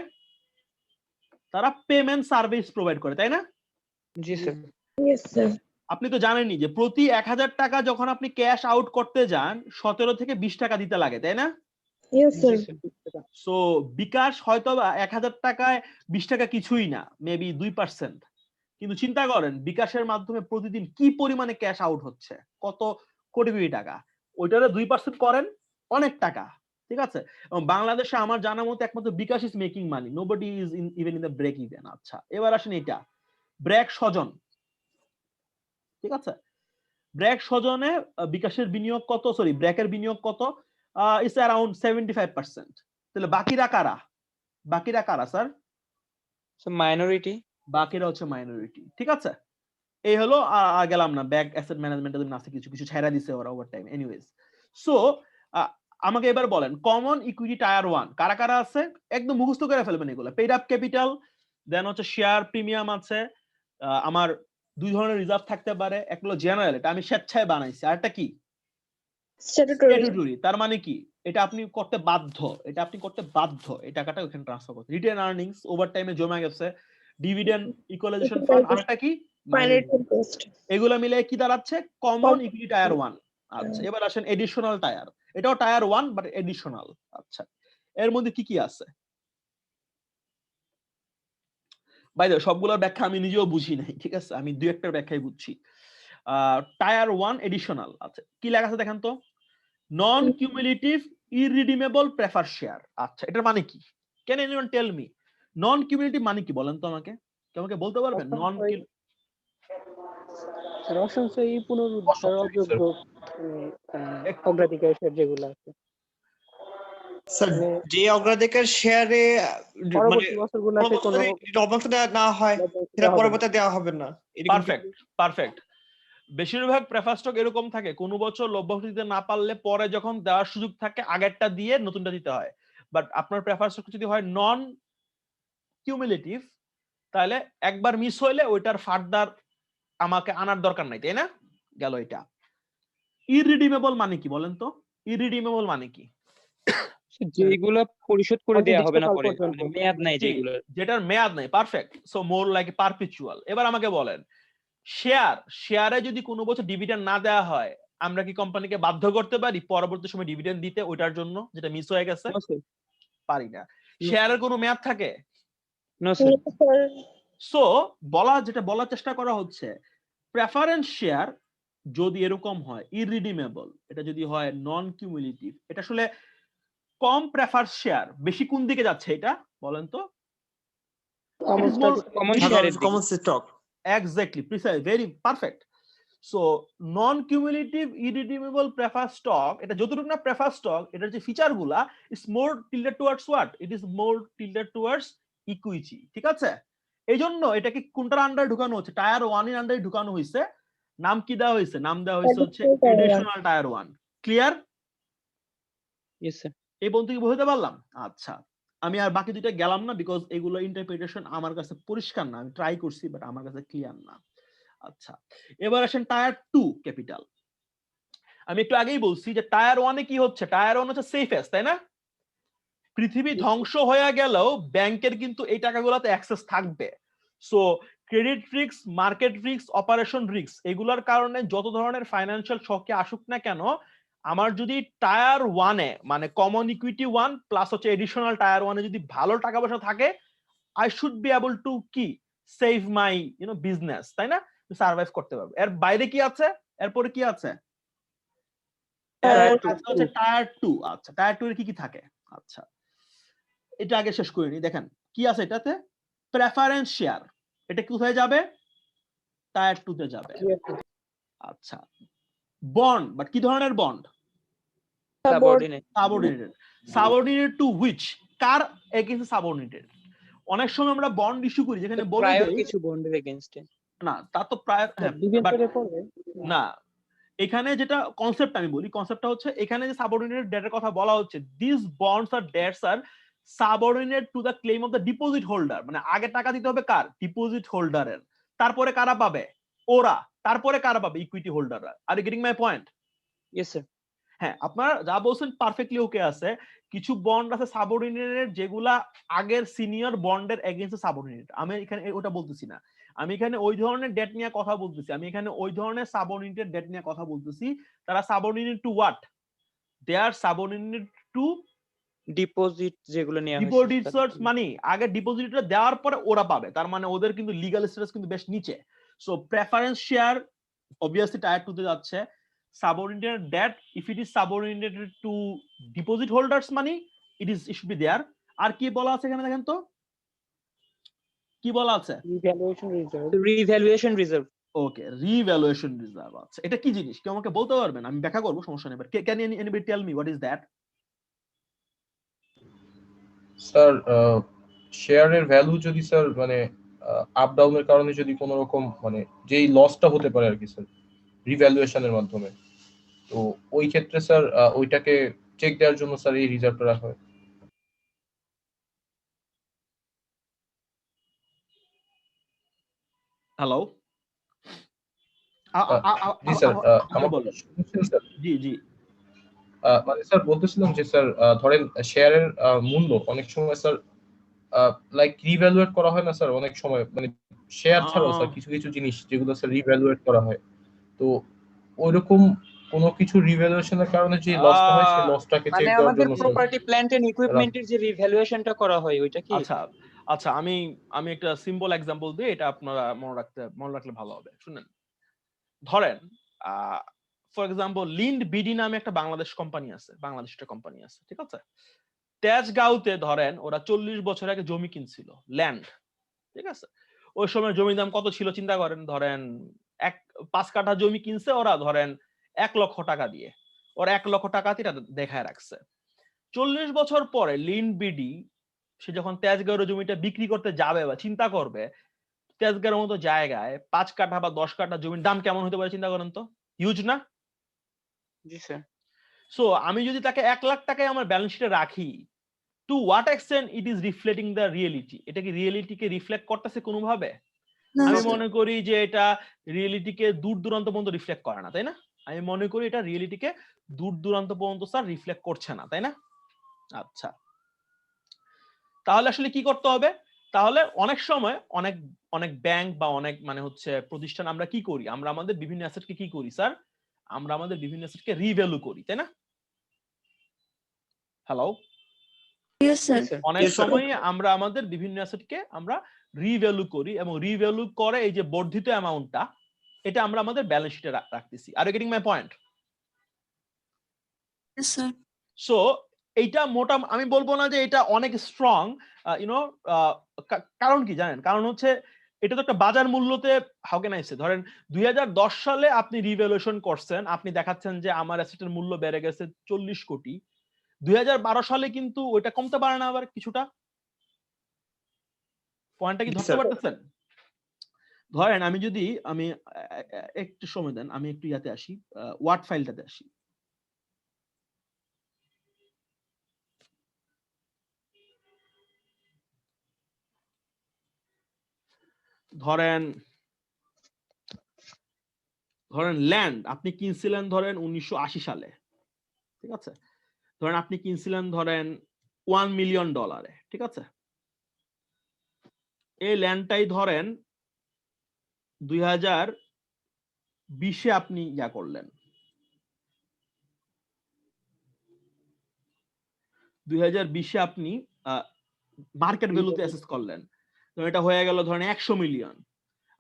Speaker 1: তারা পেমেন্ট সার্ভিস প্রোভাইড করে তাই না
Speaker 3: জি স্যার।
Speaker 2: Yes, sir.
Speaker 1: আপনি তো জানেনই যে প্রতি 1000 টাকা যখন আপনি ক্যাশ আউট করতে যান 17 থেকে 20 টাকা দিতে লাগে, তাই না?
Speaker 2: Yes,
Speaker 3: জি
Speaker 2: sir.
Speaker 3: স্যার।
Speaker 1: সো বিকাশ হয়তো বা 1000 টাকায় 20 টাকা কিছুই না, মেবি 2%। কিন্তু চিন্তা করেন বিকাশের মাধ্যমে প্রতিদিন কি পরিমাণে ক্যাশ আউট হচ্ছে, কত কোটি কোটি টাকা। ওইটারে 2% করেন, অনেক টাকা। ঠিক আছে? এবং বাংলাদেশে আমার জানার মতো একমাত্র bKash is making money, nobody is even in the break even. আচ্ছা, এবার আসেন এটা ব্র্যাক স্বজন। ঠিক আছে, ব্র্যাক স্বজনে বিকাশের বিনিয়োগ কত, সরি ব্র্যাকের বিনিয়োগ কত? It's around 75%। তাহলে বাকিরা কারা? বাকিরা কারা স্যার?
Speaker 3: মাইনরিটি।
Speaker 1: বাকিরা হচ্ছে মাইনরিটি। ঠিক আছে, এই হলো। গেলাম না, ব্যাক অ্যাসেট ম্যানেজমেন্টের জন্য আছে কিছু কিছু ছাইরা দিছে ওরা ওভার টাইম। এনিওয়েজ, সো আমাকে এবার বলেন কমন ইকুইটি টায়ার 1 কারা কারা আছে? একদম মুখস্থ করে ফেলবেন এগুলো। পেইড আপ ক্যাপিটাল, দেন হচ্ছে শেয়ার প্রিমিয়াম আছে, আমার দুই ধরনের রিজার্ভ থাকতে পারে। এক হলো জেনারেল, এটা আমি স্বেচ্ছায় বানাইছি। আরেকটা কি?
Speaker 2: Statutory.
Speaker 1: স্ট্যাটুটরি। তার মানে কি? এটা আপনি করতে বাধ্য, এটা আপনি করতে বাধ্য, এই টাকাটা ওখানে ট্রান্সফার করতে। রিটেন আর্নিংস ওভার টাইমে জমা গেছে, ডিভিডেন্ড ইকুয়ালাইজেশন ফান্ড, আরেকটা কি?
Speaker 2: Minority interest.
Speaker 1: এগুলা মিলে কি দাঁড়াচ্ছে? Common equity tier 1। আচ্ছা, এবার আসেন এডিশনাল টায়ার। এটাও টায়ার 1 বাট এডিশনাল। আচ্ছা, এর মধ্যে কি কি আছে? বাই দ্য ওয়ে, সবগুলোর ব্যাখ্যা আমি নিজেও বুঝি নাই। ঠিক আছে, আমি দুই একটা ব্যাখ্যাই বুঝছি। Tier 1 additional. আচ্ছা, কি লেখা আছে দেখেন তো? Non cumulative irredeemable prefer share. আচ্ছা, এটার মানে কি? Can anyone tell me? Non cumulative মানে কি বলেন তো আমাকে? আমাকে বলতে পারবেন? নন
Speaker 4: অসঞ্চয়ী পুনরুদ্ধার অযোগ্য অগ্রাধিকার শেয়ার যেগুলো আছে
Speaker 5: স্যার,
Speaker 4: মানে
Speaker 5: যে অগ্রাধিকার শেয়ারে মানে
Speaker 4: পরবর্তী বছরগুলোতে কোনো
Speaker 5: লভ্যাংশ না হয় সেটা পরবর্তীতে দেওয়া হবে না।
Speaker 1: Perfect perfect. বেশিরভাগ প্রেফার স্টক এরকম থাকে, কোন বছর লভ্যাংশ দিতে না পারলে পরে যখন দেওয়ার সুযোগ থাকে আগেরটা দিয়ে নতুনটা দিতে হয়। বাট আপনার প্রেফার স্টক যদি হয় নন কিউমুলেটিভ, তাহলে একবার মিস হইলে ওইটার ফার্দার আমাকে আনার দরকার নাই, তাই না? গেল এটা। ইররিডিমেবল মানে কি বলেন তো? ইররিডিমেবল মানে কি?
Speaker 3: যেগুলো পরিশোধ করে দেয়া হবে না
Speaker 4: অনির্দিষ্টকাল
Speaker 3: পরে,
Speaker 4: পর্যন্ত।
Speaker 3: মানে মেয়াদ নাই
Speaker 1: জি,
Speaker 3: যেগুলো।
Speaker 1: যেটার মেয়াদ নাই। Perfect. So more like perpetual. এবার আমাকে বলেন শেয়ারে যদি কোনো বছর ডিভিডেন্ড না দেওয়া হয়, আমরা কি কোম্পানিকে বাধ্য করতে পারি পরবর্তী সময় ডিভিডেন্ড দিতে ওইটার জন্য যেটা মিস হয়ে গেছে?
Speaker 3: No sir.
Speaker 1: পারি না। শেয়ারের কোনো মেয়াদ থাকে?
Speaker 3: No sir.
Speaker 2: Yes, sir.
Speaker 1: সো যেটা বলার চেষ্টা করা হচ্ছে, প্রেফারেন্স শেয়ার যদি এরকম হয় ইররিডিমেবল, এটা যদি হয় নন কিউমুলেটিভ, এটা আসলে কম প্রেফার শেয়ার বেশি কোন দিকে যাচ্ছে এটা বলেন তো?
Speaker 4: Common stock
Speaker 3: কমন শেয়ারের দিকে।
Speaker 5: Common stock.
Speaker 1: Exactly, precise, very perfect. So non cumulative irredeemable prefer stock, এটা যতটুকু না প্রেফার স্টক, এটার যে ফিচার গুলা is more tilted towards what? It is more tilted towards equity. ঠিক আছে, এই জন্য এটাকে কোনটার আন্ডারে ঢুকানো হচ্ছে? টায়ার 1 এর আন্ডারে ঢুকানো হয়েছে। নাম কি দেওয়া হয়েছে? নাম দেওয়া হয়েছে হচ্ছে additional tier 1। Clear?
Speaker 3: Yes sir.
Speaker 1: এই পর্যন্ত কি বুঝতে পারলাম? আচ্ছা, আমি আর বাকি দুইটা গেলাম না, বিকজ এগুলো ইন্টারপ্রিটেশন আমার কাছে পরিষ্কার না। আমি ট্রাই করছি বাট আমার কাছে ক্লিয়ার না। আচ্ছা, এবার আসেন টায়ার 2 ক্যাপিটাল। আমি একটু আগেই বলছি যে টায়ার 1 এ কি হচ্ছে? টায়ার 1 হচ্ছে সেফেস্ট, তাই না? পৃথিবী ধ্বংস হয়ে গেলেও ব্যাংকের কিন্তু এই টাকাগুলোতে অ্যাক্সেস থাকবে। So credit risk, market risk, operation risk, এগুলোর কারণে যত ধরনের ফাইন্যান্সিয়াল শকে আসুক না কেন, আমার যদি টায়ার 1 এ মানে কমন ইকুইটি 1 প্লাস হচ্ছে এডিশনাল টায়ার 1 এ যদি ভালো টাকা পয়সা থাকে, I should be able two কি সেভ মাই বিজনেস, তাই না? সার্ভাইভ করতে পারবো। এর বাইরে কি আছে? এরপরে কি আছে? হচ্ছে টায়ার 2। আচ্ছা, টায়ার 2 এর কি কি থাকে? আচ্ছা, এটা আগে শেষ করে নি। দেখেন কি আছে এটাতে? Preference share. এটা কোথায় যাবে? টায়ার 2 তে যাবে। আচ্ছা, বন্ড, বাট কি ধরনের bond?
Speaker 3: Subordinate.
Speaker 1: Subordinated. Subordinated to which? কার এগেইনস্ট সাবঅর্ডিনেটেড? অনেক সময় আমরা বন্ড ইস্যু করি যেখানে বলে
Speaker 3: প্রায়র
Speaker 1: দেই
Speaker 3: কিছু বন্ডের এগেইনস্টে।
Speaker 1: না, তা তো প্রায়
Speaker 4: ডিবেঞ্চারে পড়বে
Speaker 1: না। এখানে যেটা কনসেপ্ট আমি বলি, কনসেপ্টটা হচ্ছে এখানে যে সাবঅর্ডিনেটেড ডেটের কথা বলা হচ্ছে, this bonds are debts are subordinate to the claim of the deposit holder. মানে আগে টাকা দিতে হবে কার? ডিপোজিট হোল্ডারের। তারপরে কারা পাবে? ওরা। তারপরে কারা পাবে? ইকুইটি হোল্ডাররা। Are you getting my point?
Speaker 3: Yes sir.
Speaker 1: হ্যাঁ, আপনারা যা বলছেন পারফেক্টলি ওকে আছে। কিছু বন্ড আছে সাবঅর্ডিনেটেড যেগুলা আগের সিনিয়র বন্ডের এগেইনস্টে সাবঅর্ডিনেট। আমি এখানে ওটা বলতেছি না। আমি এখানে ওই ধরনের ডেট নিয়ে কথা বলতেছি, আমি এখানে ওই ধরনের সাবঅর্ডিনেটেড ডেট নিয়ে কথা বলতেছি। তারা subordinate to what? They are subordinate to
Speaker 3: deposit যেগুলো নেওয়া হয়
Speaker 1: ডিপোজিটস মানি। আগে ডিপোজিটটা দেওয়ার পরে ওরা পাবে, তার মানে ওদের কিন্তু লিগ্যাল স্ট্যাটাস কিন্তু বেশ নিচে। So preference share obviously tyre 2 তে যাচ্ছে। Subordinated debt, if it is subordinated to deposit holders money, it should be there. আর কি বলা আছে এখানে দেখেন তো, কি বলা আছে?
Speaker 3: Revaluation reserve.
Speaker 1: Okay, revaluation reserve আছে। এটা কি জিনিস কেউ আমাকে বলতে পারবেন? আমি ব্যাখ্যা করব, সমস্যা নেই। Can anybody tell me what is that?
Speaker 6: Sir শেয়ারের ভ্যালু যদি স্যার মানে আপ ডাউনের কারণে যদি কোনো রকম মানে যেই লসটা হতে পারে আর কি স্যার রিভ্যালুয়েশনের মাধ্যমে, তো ওই ক্ষেত্রে স্যার ওইটাকে চেক দেওয়ার জন্য স্যার এই রিজার্ভটা রাখা হয়।
Speaker 1: হ্যালো,
Speaker 6: জি স্যার, আমার
Speaker 1: বলেন।
Speaker 6: স্যার
Speaker 1: জি জি,
Speaker 6: মানে স্যার বলতেছিলাম যে স্যার ধরেন শেয়ারের মূল্য অনেক সময় স্যার লাইক রিভ্যালুয়েট করা হয় না স্যার অনেক সময়, মানে শেয়ার ছাড়াও স্যার কিছু কিছু জিনিস যেগুলো স্যার রিভ্যালুয়েট করা হয়, তো ওইরকম কোনো কিছু রিভ্যালুয়েশনের কারণে যে লসটা হয় সেই লসটাকে চেক
Speaker 3: মানে
Speaker 6: দেওয়ার
Speaker 3: আমাদের
Speaker 6: জন্য
Speaker 3: প্রপার্টি প্ল্যান্ট এন্ড ইকুইপমেন্টের যে রিভ্যালুয়েশনটা করা হয় ওইটা কি?
Speaker 1: আচ্ছা আচ্ছা, আমি একটা সিম্পল এক্সাম্পল দিই, এটা আপনারা মনে রাখলে ভালো হবে। শুনেন, ধরেন ফর এক্সাম্পল লিন্ড বিডি নামে একটা বাংলাদেশ কোম্পানি আছে, বাংলাদেশ একটা কোম্পানি আছে, ঠিক আছে? তেজগাঁওতে ধরেন ওরা 40 বছর আগে জমি কিনছিল, ল্যান্ড, ঠিক আছে? ওই সময় জমির দাম কত ছিল চিন্তা করেন। ধরেন 5 কাঠা জমি কিনছে ওরা, ধরেন 1 লক্ষ টাকা দিয়ে। ওরা 1 লক্ষ টাকাতে এটা দেখায় রাখছে। 40 বছর পরে লিন্ড বিডি সে যখন তেজগাঁওয়ের জমিটা বিক্রি করতে যাবে বা চিন্তা করবে, তেজগাঁওয়ের মতো জায়গায় 5 কাঠা বা 10 কাঠা জমির দাম কেমন হতে পারে চিন্তা করেন তো, হিউজ না?
Speaker 3: জি স্যার।
Speaker 1: সো আমি যদি তাকে 1 লাখ টাকায় আমার ব্যালেন্স শিটে রাখি, to what extent it is reflecting the reality? এটা কি রিয়েলিটিকে রিফ্লেক্ট করতেছে কোনোভাবে? আমি মনে করি যে এটা রিয়েলিটিকে দূর দূরান্ত পর্যন্ত রিফ্লেক্ট করে না, তাই না? আমি মনে করি এটা রিয়েলিটিকে দূর দূরান্ত পর্যন্ত স্যার রিফ্লেক্ট করছে না, তাই না? আচ্ছা, তাহলে আসলে কি করতে হবে? তাহলে অনেক সময় অনেক অনেক ব্যাংক বা অনেক মানে হচ্ছে প্রতিষ্ঠান আমরা কি করি, আমরা আমাদের বিভিন্ন অ্যাসেটকে কি করি স্যার, আমরা আমাদের বিভিন্ন অ্যাসেটকে রিভ্যালু করি, তাই না? হ্যালো, অনেক সময় আমরা আমাদের বিভিন্ন অ্যাসেটকে আমরা রিভ্যালু করি, এবং রিভ্যালু করে এই যে বর্ধিত অ্যামাউন্টটা, এটা আমরা আমাদের ব্যালেন্স শিটে রাখতেছি। Are you getting my point? So এইটা মোটা, আমি বলবো না যে এটা অনেক স্ট্রং, কারণ কি জানেন? কারণ হচ্ছে এটা তো একটা বাজার মূল্যতে, হাউ ক্যান আই সে, ধরেন 2010 সালে আপনি রিভ্যালুয়েশন করছেন, আপনি দেখাচ্ছেন যে আমার অ্যাসেটের মূল্য বেড়ে গেছে 40 কোটি। 2012 সালে কিন্তু ওইটা কমতে পারে না আবার কিছুটা? পয়েন্টটা কি ধরতে পারতেছেন? ধরেন আমি যদি একটু সময় দেন, আমি একটু ইয়াতে আসি, ওয়ার্ড ফাইলটাতে আসি। ধরেন ল্যান্ড আপনি কিনছিলেন ধরেন 1980 সালে, ঠিক আছে? ধরেন আপনি কিনছিলেন ধরেন $1 মিলিয়ন, ঠিক আছে? এই ল্যান্ডটাই ধরেন 2020-এ আপনি ইয়া করলেন, 2020-এ আপনি মার্কেট ভ্যালুতে অ্যাসেস করলেন, তো এটা হয়ে গেল ধরেন 100 মিলিয়ন।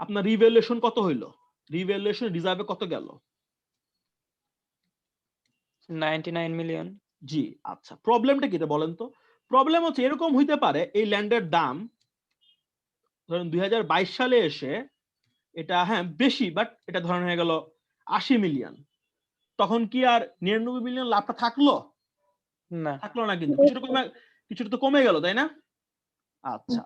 Speaker 1: আপনার রিভ্যালুয়েশন কত হইলো? রিভ্যালুয়েশন রিজার্ভে কত গেল?
Speaker 3: 99 মিলিয়ন।
Speaker 1: জি, আচ্ছা, প্রবলেমটা কি এটা বলেন তো? প্রবলেম হচ্ছে এরকম হইতে পারে এই ল্যান্ডের দাম ধরেন 2022 সালে এসে এটা হ্যাঁ বেশি, বাট এটা ধরেন হয়ে গেল 80 মিলিয়ন। তখন কি আর 99 মিলিয়ন লাভটা থাকলো?
Speaker 3: না,
Speaker 1: থাকলো না, কিন্তু কিছুটা তো কমে গেল, তাই না? আচ্ছা,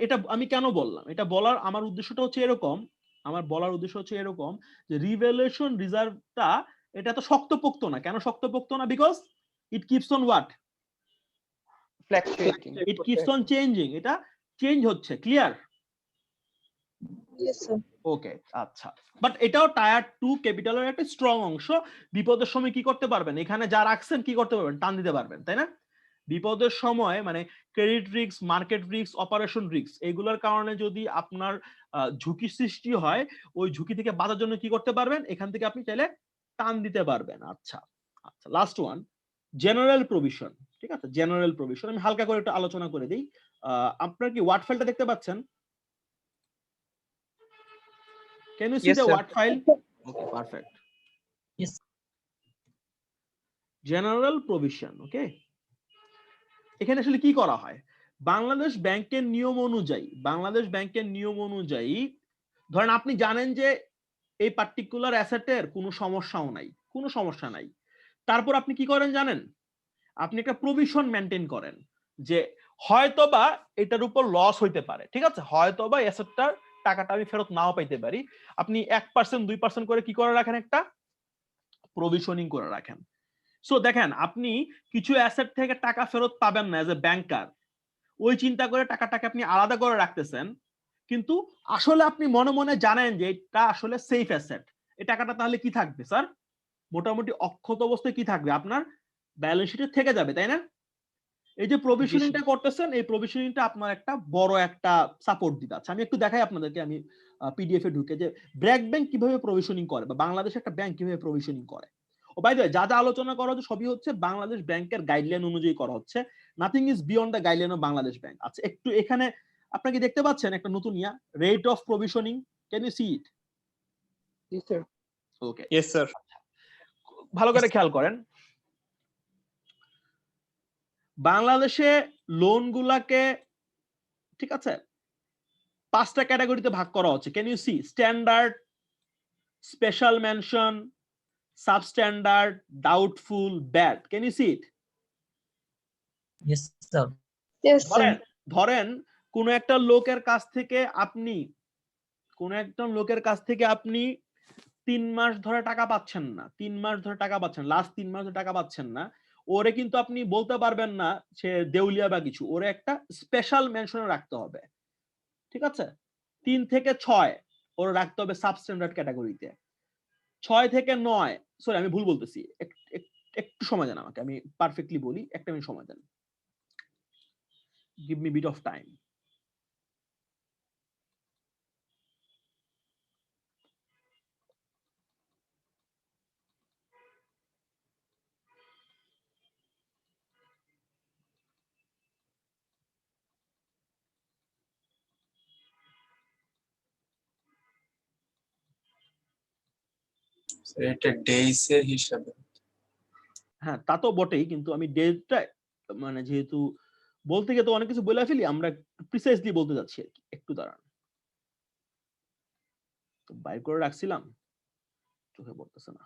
Speaker 1: এটা আমি কেন বললাম? এটা বলার আমার উদ্দেশ্যটা হচ্ছে এরকম, আমার বলার উদ্দেশ্য হচ্ছে এরকম যে রিভ্যালুয়েশন রিজার্ভটা এটা তো শক্তপোক্ত না। কেন শক্তপোক্ত না? Because it keeps on what?
Speaker 3: Fluctuating.
Speaker 1: It keeps on changing, এটা চেঞ্জ হচ্ছে। ক্লিয়ার? ওকে, আচ্ছা, বাট এটাও টায়ার 2 ক্যাপিটালের একটা স্ট্রং অংশ। বিপদের সময় কি করতে পারবেন? এখানে যা রাখছেন কি করতে পারবেন? টান দিতে পারবেন, তাই না? বিপদের সময় মানে credit risk, market risk, operation risk এগুলোর কারণে যদি আপনার ঝুঁকি সৃষ্টি হয়, ওই ঝুঁকি থেকে বাঁচার জন্য কি করতে পারবেন, এখান থেকে আপনি চাইলে টান দিতে পারবেন। আচ্ছা আচ্ছা, লাস্ট ওয়ান, জেনারেল প্রভিশন। ঠিক আছে, জেনারেল প্রভিশন আমি হালকা করে একটু আলোচনা করে দিই। আপনার কি ওয়ার্ড ফাইলটা দেখতে পাচ্ছেন? Can you see
Speaker 3: Yes,
Speaker 1: the
Speaker 3: sir.
Speaker 1: Word file? Okay, perfect.
Speaker 7: Yes.
Speaker 1: General provision, okay? এখানে আসলে কি করা হয়? বাংলাদেশ ব্যাংকের নিয়ম অনুযায়ী ধরেন আপনি জানেন যে এই পার্টিকুলার অ্যাসেটের কোনো সমস্যা নাই, তারপর আপনি কি করেন জানেন? আপনি একটা প্রভিশন মেনটেন করেন যে হয়তোবা এটার উপর লস হইতে পারে, ঠিক আছে, হয়তোবা অ্যাসেটটার টাকাটা আমি ফেরত নাও পাইতে পারি। আপনি 1% 2% করে কি করে রাখেন, একটা প্রভিশনিং করে রাখেন। সো দেখেন, আপনি কিছু অ্যাসেট থেকে টাকা ফেরত পাবেন না এজ এ ব্যাংকার, ওই চিন্তা করে টাকাটাকে আপনি আলাদা করে রাখতেছেন, কিন্তু আসলে আপনি মনে মনে জানেন যে এটা আসলে সেফ অ্যাসেট। এই টাকাটা তাহলে কি থাকবে স্যার? মোটামুটি অক্ষত অবস্থায় কি থাকবে, আপনার ব্যালেন্স শিটে থেকে যাবে, তাই না? এই যে প্রভিশনিংটা করতেছেন, এই প্রভিশনিংটা আপনার একটা বড় একটা সাপোর্ট দিতে আছে। আমি একটু দেখাই আপনাদেরকে, আমি পিডিএফ এ ঢুকে যে ব্র্যাক ব্যাংক কিভাবে প্রভিশনিং করে বা বাংলাদেশ একটা ব্যাংক কিভাবে প্রভিশনিং করে। ও বাই দ্য ওয়ে, যা যা আলোচনা করা হচ্ছে সবই হচ্ছে বাংলাদেশ ব্যাংকের গাইডলাইন অনুযায়ী করা হচ্ছে, nothing is beyond the guideline of Bangladesh bank. আচ্ছা, একটু এখানে আপনাকে দেখতে পাচ্ছেন একটা নতুন rate of provisioning, can you see it?
Speaker 4: Yes, sir.
Speaker 1: Okay,
Speaker 5: yes sir.
Speaker 1: ভালো করে খেয়াল করেন, বাংলাদেশে লোন গুলাকে, ঠিক আছে, 5টা ক্যাটাগরিতে ভাগ করা হচ্ছে। Can you see? Standard, special mention, substandard, doubtful, bad. Can you see it?
Speaker 7: Yes, sir.
Speaker 2: Yes, sir.
Speaker 1: ধরেন কোন একটা লোকের কাছ থেকে আপনি 3 মাস ধরে টাকা পাচ্ছেন না, লাস্ট 3 মাস ধরে টাকা পাচ্ছেন না, ওরে কিন্তু আপনি বলতে পারবেন না সে দেউলিয়া বা কিছু, ওরে একটা স্পেশাল মেনশনে রাখতে হবে, ঠিক আছে? 3 থেকে 6 ওর রাখতে হবে সাবস্ট্যান্ডার্ড ক্যাটাগরিতে। 6 থেকে 9, সরি আমি ভুল বলতেছি, একটু সময় দেন আমাকে, আমি পারফেক্টলি বলি, একটা মিনিট সময় দেন, give me bit of time.
Speaker 8: এটা ডেইসের হিসাবে।
Speaker 1: হ্যাঁ, তা তো বটেই, কিন্তু আমি ডেটটা মানে যেহেতু বলতে গিয়ে তো অনেক কিছু বলে ফেলি, আমরা প্রিসাইজলি বলতে যাচ্ছি আর কি। একটু দাঁড়ান, তো বাইর করে রাখছিলাম, চোখে পড়তেছে না।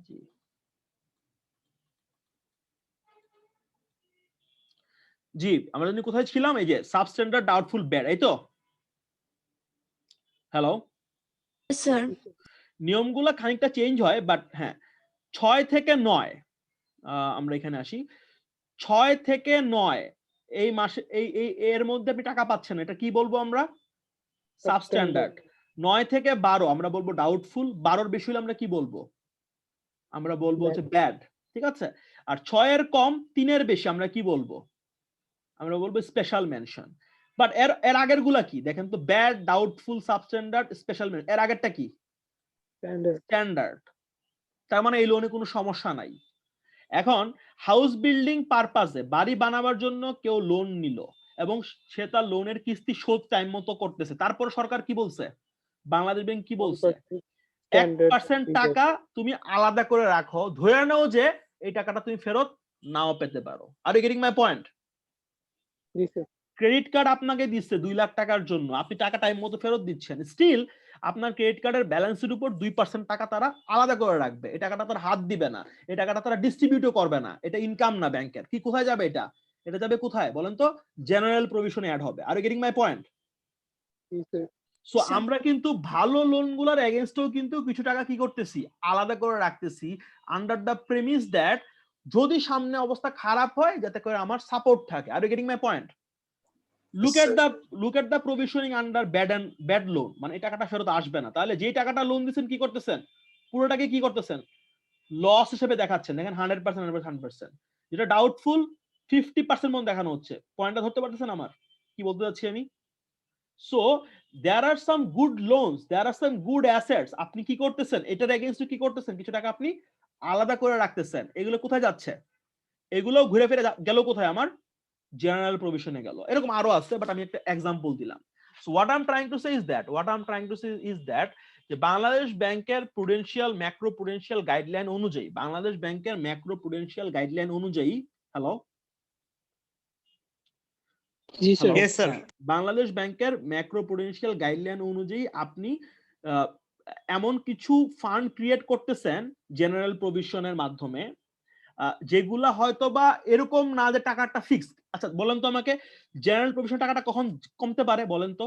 Speaker 1: জি জি, আমরা যদি কোথায় ছিলাম, এই যে সাবস্ট্যান্ডার্ড, ডাউটফুল, ব্যাড, এই তো। Hello
Speaker 2: Sir.
Speaker 1: নিয়মগুলো খানিকটা চেঞ্জ হয়, বাট হ্যাঁ, 6 থেকে 9 আমরা এখানে আসি। 6 থেকে 9 এই মাসে এর মধ্যে আপনি টাকা পাচ্ছেন, এটা কি বলবো আমরা? সাবস্ট্যান্ডার্ড। 9 থেকে 12 আমরা বলবো ডাউটফুল, 12-র বেশি হলে আমরা কি বলবো? আমরা বলবো হচ্ছে ব্যাড, ঠিক আছে? আর 6 এর কম, 3 এর বেশি আমরা কি বলবো? আমরা বলবো স্পেশাল মেনশন। বাট এর আগের গুলা কি দেখেন তো? Bad, doubtful, substandard, special mention. এর আগেরটা কি? স্ট্যান্ডার্ড। তার মানে এই লোনে কোনো সমস্যা নাই। এখন হাউস বিল্ডিং পারপাসে, বাড়ি বানাবার জন্য কেউ লোন নিল এবং সে তার লোনের কিস্তি শোধ টাইম মতো করতেছে, তারপর সরকার কি বলছে? বাংলাদেশ ব্যাংক কি বলছে? 1% টাকা তুমি আলাদা করে রাখো, ধরে নাও যে এই টাকাটা তুমি ফেরত নাও পেতে পারো। Are you getting my point? Credit card আপনাকে দিচ্ছে 2 লাখ টাকার জন্য, আপনি টাকা টাইম মতো ফেরত দিচ্ছেন, স্টিল আপনার ক্রেডিট কার্ডের ব্যালেন্সের উপর 2% টাকা তারা আলাদা করে রাখবে। এই টাকাটা তারা হাত দিবে না, এই টাকাটা তারা ডিস্ট্রিবিউটও করবে না, এটা ইনকাম না ব্যাংকের। কি কোথায় যাবে এটা? এটা যাবে কোথায় বলেন তো? জেনারেল প্রভিশনে অ্যাড হবে। Are you getting my point? So আমরা কিন্তু ভালো লোনগুলোর এগেইনস্টেও কিন্তু কিছু টাকা কি করতেছি? আলাদা করে রাখতেছি, আন্ডার দ্য প্রেমিস দ্যাট যদি সামনে অবস্থা খারাপ হয় যাতে করে আমার সাপোর্ট থাকে। Are you getting my point? Look at the provisioning under bad loan, মানে এই টাকাটা ফেরত আসবে না। তাহলে যে টাকাটা লোন দিচ্ছেন কি করতেছেন, পুরোটাকে কি করতেছেন, লস হিসেবে দেখাচ্ছেন। দেখেন 100%, যেটা ডাউটফুল 50% মন দেখানো হচ্ছে। পয়েন্টটা ধরতে পারতেছেন আমার কি বলতে যাচ্ছি আমি? So there are some good loans, there are some good assets. আপনি কি করতেছেন, এটার এগেইনস্টে কি করতেছেন, কিছু টাকা আপনি আলাদা করে রাখতেছেন। এগুলো কোথায় যাচ্ছে? এগুলো ঘুরে ফিরে গেল কোথায়, আমার জেনারেল প্রভিশনে গেল। এরকম আরো আছে, বাট আমি একটা এক্সাম্পল দিলাম। So what I am trying to say is that যে বাংলাদেশ ব্যাংকের প্রুডেন্সিয়াল ম্যাক্রো প্রুডেন্সিয়াল গাইডলাইন অনুযায়ী, বাংলাদেশ ব্যাংকের ম্যাক্রো প্রুডেন্সিয়াল গাইডলাইন অনুযায়ী, হ্যালো
Speaker 4: জি স্যার।
Speaker 5: Yes, sir.
Speaker 1: বাংলাদেশ ব্যাংকের ম্যাক্রো প্রুডেন্সিয়াল গাইডলাইন অনুযায়ী আপনি এমন কিছু ফান্ড ক্রিয়েট করতেছেন জেনারেল প্রভিশনের মাধ্যমে, যেগুলা হয়তো বা এরকম না যে টাকাটা ফিক্স। আচ্ছা বলেন তো আমাকে, জেনারেল প্রভিশন টাকাটা কখন কমতে পারে বলেন তো?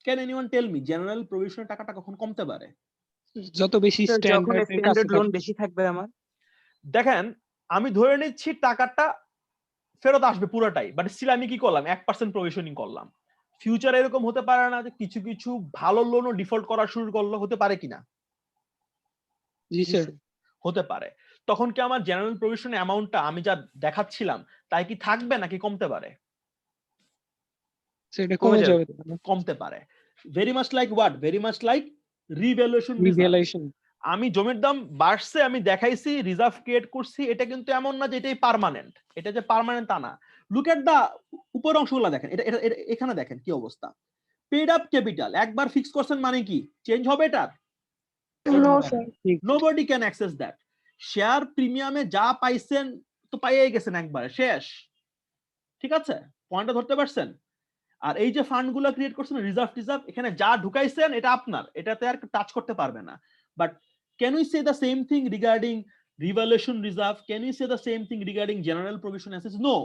Speaker 1: Can anyone tell me general প্রভিশনের টাকাটা কখন কমতে পারে?
Speaker 4: যত বেশি
Speaker 3: যখন
Speaker 4: স্ট্যান্ডার্ডের কাছে
Speaker 3: স্ট্যান্ডার্ড লোন
Speaker 4: থাকবে।
Speaker 3: বেশি থাকবে আমার।
Speaker 1: দেখেন আমি ধরে নিচ্ছি টাকাটা ফেরত আসবে পুরোটাই, বাট স্টিল আমি কি করলাম, 1% প্রভিশনিং করলাম। ফিউচারে এরকম হতে পারে না যে কিছু কিছু ভালো লোনও ডিফল্ট করা শুরু করলো, হতে পারে কিনা?
Speaker 4: জি স্যার।
Speaker 1: হতে পারে। তখন কি আমার জেনারেল প্রভিশন অ্যামাউন্টটা আমি যা দেখাচ্ছিলাম তাই কি থাকবে নাকি কমতে পারে?
Speaker 4: সেটা কমে যাবে।
Speaker 1: কমতে পারে। Very much like what, very much like revaluation.
Speaker 4: Revaluation.
Speaker 1: আমি জমির দাম বাড়ছে, আমি দেখাইছি, রিজার্ভ ক্রিয়েট করছি, এটা কিন্তু এমন না যে এটাই পার্মানেন্ট। এটা যে পার্মানেন্ট তা না। লুক এট দা উপরের অংশগুলো দেখেন, এটা এখানে দেখেন কি অবস্থা। পেড আপ ক্যাপিটাল একবার ফিক্স করছেন মানে কি চেঞ্জ হবে এটা?
Speaker 2: No sir.
Speaker 1: Nobody can access that. Share প্রিমিয়ামে যা পাইছেন তো পাইয়ে গেছেন একবারে শেষ। ঠিক আছে, পয়েন্টটা ধরতে পারছেন? আর এই যে ফান্ড গুলো ক্রিয়েট করছেন রিজার্ভ, এখানে যা ঢুকাইছেন এটা আপনার, এটাতে আর টাচ করতে পারবে না। But can we say the same thing regarding revaluation reserve? Can we say the same thing regarding general provision assets? No,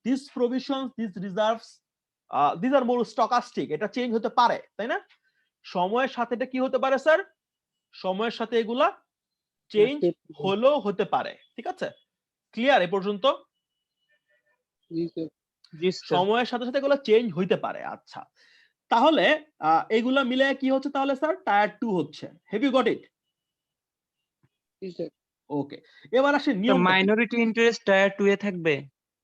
Speaker 1: this provisions, this reserves, this are more stochastic. এটা change হতে পারে, তাই না? সময়ের সাথে এটা কি হতে পারে স্যার? সময়ের সাথে এগুলা চেঞ্জ হলেও হতে পারে। ঠিক আছে, ক্লিয়ার এ পর্যন্ত?
Speaker 4: জি স্যার।
Speaker 1: সময়ের সাথে সাথে এগুলো চেঞ্জ হইতে পারে। আচ্ছা তাহলে এগুলা মিলে কি হচ্ছে তাহলে স্যার? টায়ার 2 হচ্ছে। Have you got it?
Speaker 4: জি স্যার।
Speaker 1: ওকে, এবার আসে
Speaker 3: তো
Speaker 1: নিয়ম।
Speaker 3: মাইনরিটি ইন্টারেস্ট টায়ার 2 এ থাকবে?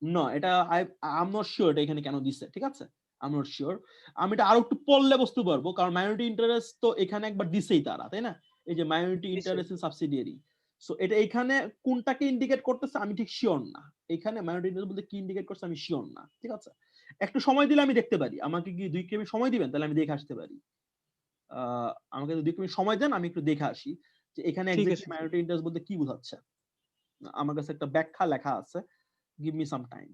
Speaker 1: না, এটা আই এম নট শিওর এটা এখানে কেন দিছে। ঠিক আছে, আই এম নট শিওর। আমি এটা আরো একটু পড়লে বুঝতে পারবো, কারণ মাইনরিটি ইন্টারেস্ট তো এখানে একবার দিছেই তারা, তাই না? এই যে minority interest in subsidiary, so এটা এখানে কোনটাকে ইন্ডিকেট করতেছে আমি ঠিক শিওর না। এখানে মাইনরিটি ইন্টারেস্ট বলতে কি ইন্ডিকেট করছে আমি শিওর না। ঠিক আছে, একটু সময় দিলে আমি দেখতে পারি। আমাকে কি 2 কিমি সময় দিবেন, তাহলে আমি দেখে আসতে পারি। আমাকে 2 কিমি সময় দেন, আমি একটু দেখে আসি যে এখানে এক্স্যাক্টলি মাইনরিটি ইন্টারেস্ট বলতে কি বোঝাচ্ছে। আমার কাছে একটা ব্যাখ্যা লেখা আছে, গিভ মি সাম টাইম।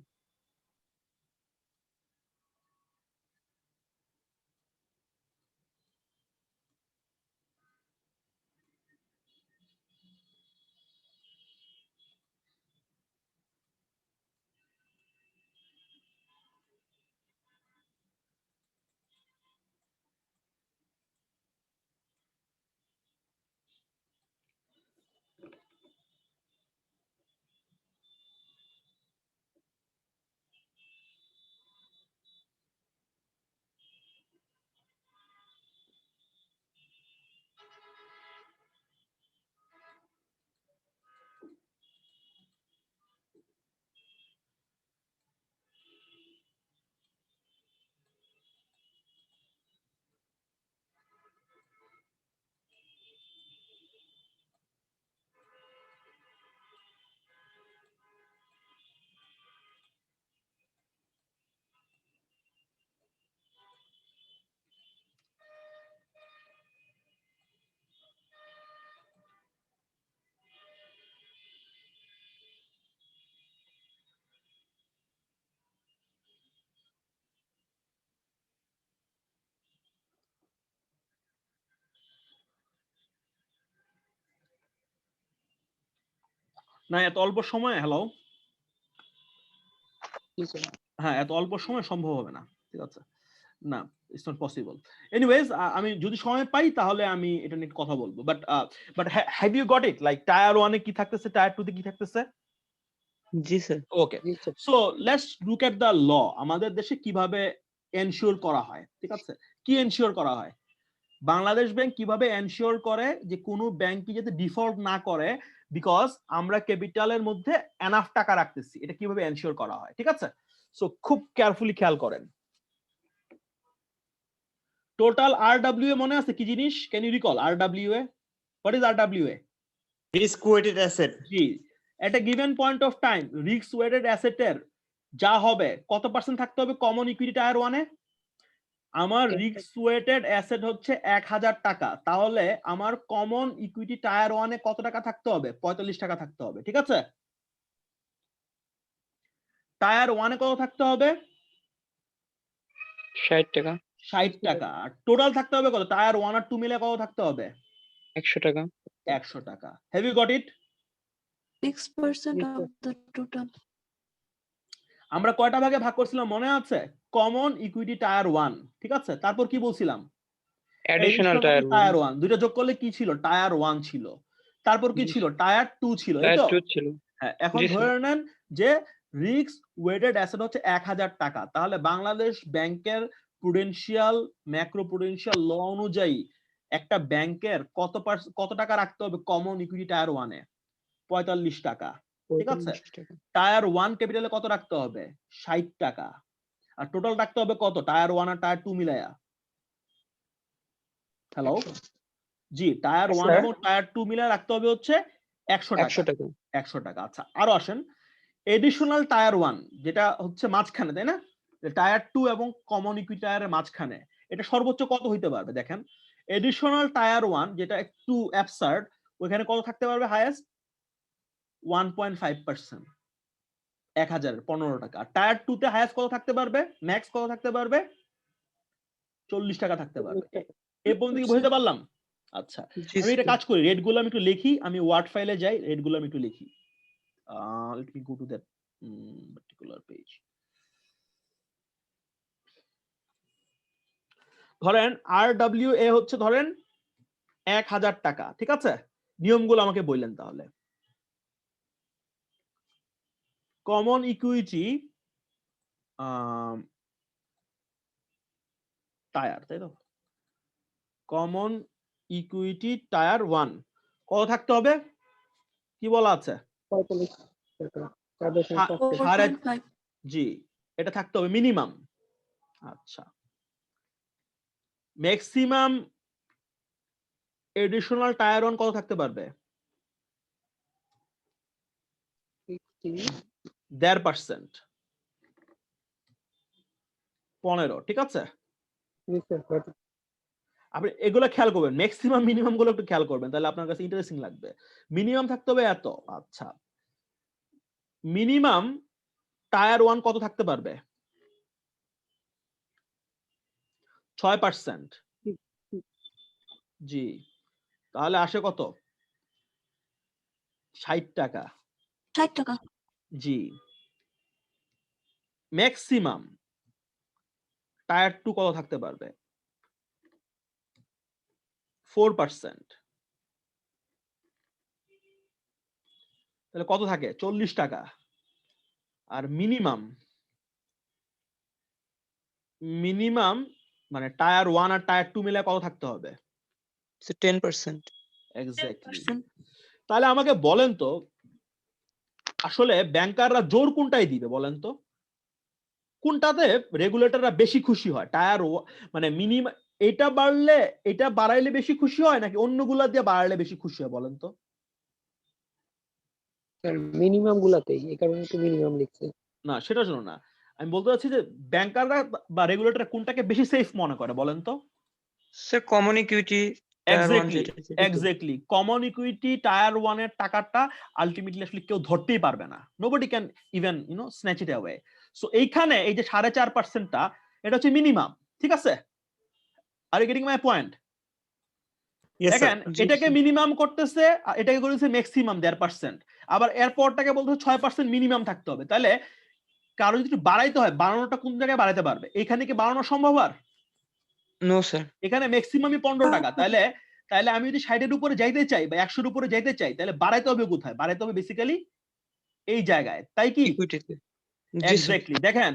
Speaker 1: না এত অল্প সময়, হ্যালো,
Speaker 4: জি স্যার।
Speaker 1: হ্যাঁ এত অল্প সময় সম্ভব হবে না। ঠিক আছে, না, ইটস নট পসিবল। এনিওয়েজ, আমি যদি সময় পাই তাহলে আমি এটা নিয়ে কথা বলবো, but have you got it, like tier 1 এ কি থাকতেছে, টায়ার 2 তে কি থাকতেছে?
Speaker 3: জি স্যার।
Speaker 1: ওকে,
Speaker 4: জি sir.
Speaker 1: So let's look at the law. আমাদের দেশে কিভাবে এনশিওর করা হয়, ঠিক আছে? কি এনশিওর করা হয়? বাংলাদেশ ব্যাংক কিভাবে এনশিওর করে যে কোনো ব্যাংকই যাতে ডিফল্ট না করে, বিকজ আমরা ক্যাপিটালের মধ্যে এনাফ টাকা রাখতেছি। এটা কিভাবে এনশিওর করা হয়, ঠিক আছে? সো খুব কেয়ারফুলি খেয়াল করেন। টোটাল আরডব্লিউএ মনে আছে কি জিনিস? Can you recall RWA? What is RWA?
Speaker 5: Risk weighted asset.
Speaker 1: জি, at a given point of time risk weighted অ্যাসেটের যা হবে কত পার্সেন্ট থাকতে হবে কমন ইকুইটি টায়ার 1 এ? আমার রিস্ক ওয়েটেড অ্যাসেট হচ্ছে 1000 টাকা, তাহলে আমার কমন ইকুইটি টায়ার 1 এ কত টাকা থাকতে হবে? 45 টাকা থাকতে হবে, ঠিক আছে? টায়ার 1 এ কত থাকতে হবে?
Speaker 3: 60 টাকা।
Speaker 1: 60 টাকা। আর টোটাল থাকতে হবে কত? টায়ার 1 আর 2 মিলে কত থাকতে হবে?
Speaker 3: 100 টাকা।
Speaker 1: 100 টাকা। Have you got it?
Speaker 2: 6% of the total.
Speaker 1: আমরা কয়টা ভাগে ভাগ করছিলাম মনে আছে? কমন ইকুইটি টায়ার 1, ঠিক আছে? তারপর কি বলছিলাম?
Speaker 3: অ্যাডিশনাল টায়ার
Speaker 1: টায়ার 1, দুইটা যোগ করলে কি ছিল? টায়ার 1 ছিল। তারপর কি ছিল? টায়ার 2 ছিল, এই
Speaker 3: টায়ার
Speaker 1: তো?
Speaker 3: 2 ছিল।
Speaker 1: হ্যাঁ, এখন
Speaker 3: জি, স্যার।
Speaker 1: ধরে নেন যে রিস্ক ওয়েটেড অ্যাসেট হচ্ছে 1000 টাকা, তাহলে বাংলাদেশ ব্যাংকের প্রুডেন্সিয়াল ম্যাক্রো প্রুডেন্সিয়াল ল অনুযায়ী একটা ব্যাংকের কত টাকা রাখতে হবে কমন ইকুইটি টায়ার 1 এ? 45 টাকা, ঠিক আছে?
Speaker 3: 45 টাকা।
Speaker 1: টায়ার 1 ক্যাপিটালে কত রাখতে হবে? 60 টাকা। আর টোটাল রাখতে হবে কত টায়ার 1 আর টায়ার 2 মিলায়া? হ্যালো, জি, টায়ার 1
Speaker 3: স্যার।
Speaker 1: এবং টায়ার 2 মিলায়া রাখতে হবে হচ্ছে 100 টাকা।
Speaker 3: 100 টাকা।
Speaker 1: 100 টাকা। আচ্ছা, আরো আসেন। এডিশনাল টায়ার 1 যেটা হচ্ছে মাঝখানে, তাই না? টায়ার 2 এবং কমন ইকুইটি টায়ারের মাঝখানে এটা সর্বোচ্চ কত হইতে পারবে? দেখেন, এডিশনাল টায়ার 1 যেটা একটু অ্যাবসার্ড, ওখানে কত থাকতে পারবে হাইয়েস্ট? 1.5%, 1000 15 টাকা। টায়ার 2 তে হাইয়েস্ট কত থাকতে পারবে? ম্যাক্স কত থাকতে পারবে? 40 টাকা থাকতে পারবে। এই পর্যন্ত কি বুঝতে পারলাম? আচ্ছা,
Speaker 3: জি
Speaker 1: আমি এটা
Speaker 3: স্যার।
Speaker 1: কাজ করি, রেট গুলো আমি একটু লিখি, আমি ওয়ার্ড ফাইলে যাই, রেট গুলো আমি একটু লিখি। let me go to that particular page. ধরেন RWA হচ্ছে ধরেন 1000 টাকা, ঠিক আছে? নিয়মগুলো আমাকে বললেন তাহলে। কমন ইকুইটি টায়ার, তাই তো? কমন ইকুইটি টায়ার 1 কত থাকতে হবে? কি বলা আছে?
Speaker 4: 45 টাকা। 4.5
Speaker 1: সাড়ে- জি, এটা থাকতে হবে মিনিমাম। আচ্ছা, ম্যাক্সিমাম এডিশনাল টায়ার 1 কত থাকতে পারবে? 1.5%, 15, ঠিক আছে?
Speaker 4: জি স্যার।
Speaker 1: আপনি এগুলো খেয়াল করবেন, ম্যাক্সিমাম মিনিমাম গুলো একটু খেয়াল করবেন, তাহলে আপনার কাছে ইন্টারেস্টিং লাগবে। মিনিমাম থাকতে হবে এত। আচ্ছা, মিনিমাম টায়ার 1 কত থাকতে পারবে? 6%। জি, তাহলে আসে কত? 60 টাকা।
Speaker 2: 60 টাকা।
Speaker 1: জি, ম্যাক্সিমাম টায়ার 2 কত থাকতে পারবে? 4%। তাহলে কত থাকে? 40 টাকা। আর মিনিমাম মানে টায়ার 1 আর টায়ার 2 মিলে কত থাকতে হবে?
Speaker 3: 10%।
Speaker 1: এক্স্যাক্টলি।
Speaker 2: 10%।
Speaker 1: তাহলে আমাকে বলেন তো, আসলে ব্যাংকাররা জোর কোনটাই দিবে বলেন তো? কোনটাতে রেগুলেটররা বেশি খুশি হয়? টায়ার মানে মিনিমাম এটা বাড়লে, এটা বাড়াইলে বেশি খুশি হয়, নাকি অন্যগুলা দিয়ে বাড়াইলে বেশি খুশি হয় বলেন তো?
Speaker 4: স্যার মিনিমাম গুলাতেই, এই কারণে তো মিনিমাম লিখছে।
Speaker 1: না, সেটার জন্য না, আমি বলতে চাচ্ছি যে ব্যাংকাররা বা রেগুলেটর কোনটাকে বেশি সেফ মনে করে বলেন তো?
Speaker 3: Sir common equity tier 1
Speaker 1: exactly, common equity tier 1 এর টাকাটা আলটিমেটলি আসলে কেউ ধরতেই পারবে না। Nobody can even snatch it away. So এইখানে এই যে 4.5%টা, এটা হচ্ছে মিনিমাম, ঠিক আছে? Are you getting my point? দেখেন, এটাকে মিনিমাম করতেছে, এটাকে করেছে ম্যাক্সিমাম 1.5%, আবার এরপরটাকে বলতে 6% মিনিমাম থাকতে হবে। তাহলে কারো যদি বাড়াইতে হয়, বাড়ানোটা কোন জায়গায় বাড়াইতে পারবে? এখানে কি বাড়ানো সম্ভব? আর
Speaker 3: নো স্যার।
Speaker 1: এখানে ম্যাক্সিমামই 15 টাকা। তাহলে তাহলে আমি যদি 60 এর উপরে যাইতে চাই বা 100 এর উপরে যাইতে চাই, তাহলে বাড়াইতে হবে কোথায়? বাড়াইতে হবে বেসিক্যালি এই জায়গায়, তাই কি?
Speaker 3: ইকুইটিতে। জি স্যার।
Speaker 1: এক্স্যাক্টলি। দেখেন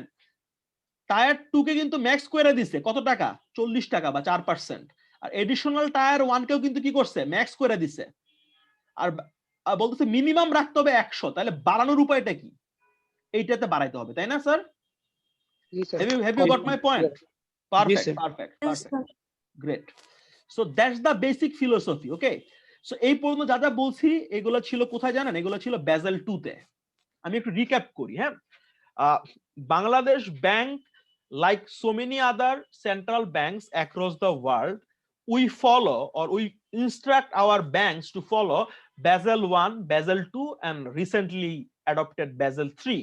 Speaker 1: টায়ার 2 কে কিন্তু ম্যাক্স করে দিছে কত টাকা? 40 টাকা বা 4%। আর এডিশনাল টায়ার 1 কেও কিন্তু কি করছে? ম্যাক্স করে দিছে। আর বলতেছে মিনিমাম রাখতে হবে 100। তাহলে বাড়ানোর উপায়টা কি? এইটাতে বাড়াইতে হবে, তাই না sir?
Speaker 4: G sir
Speaker 1: Have you got my point? Perfect,
Speaker 3: sir.
Speaker 1: perfect,
Speaker 2: Yes,
Speaker 1: perfect.
Speaker 2: sir.
Speaker 1: Great. So that's the basic philosophy, okay? So এই পর্যন্ত যা যা বলছি এগুলো ছিল কোথায় জানেন? এগুলো ছিল বেসেল 2 তে। আমি একটু রিক্যাপ করি, হ্যাঁ? Bangladesh bank, like so many other central banks across the world, we follow or we instruct our banks to follow Basel 1, Basel 2 and recently adopted Basel 3.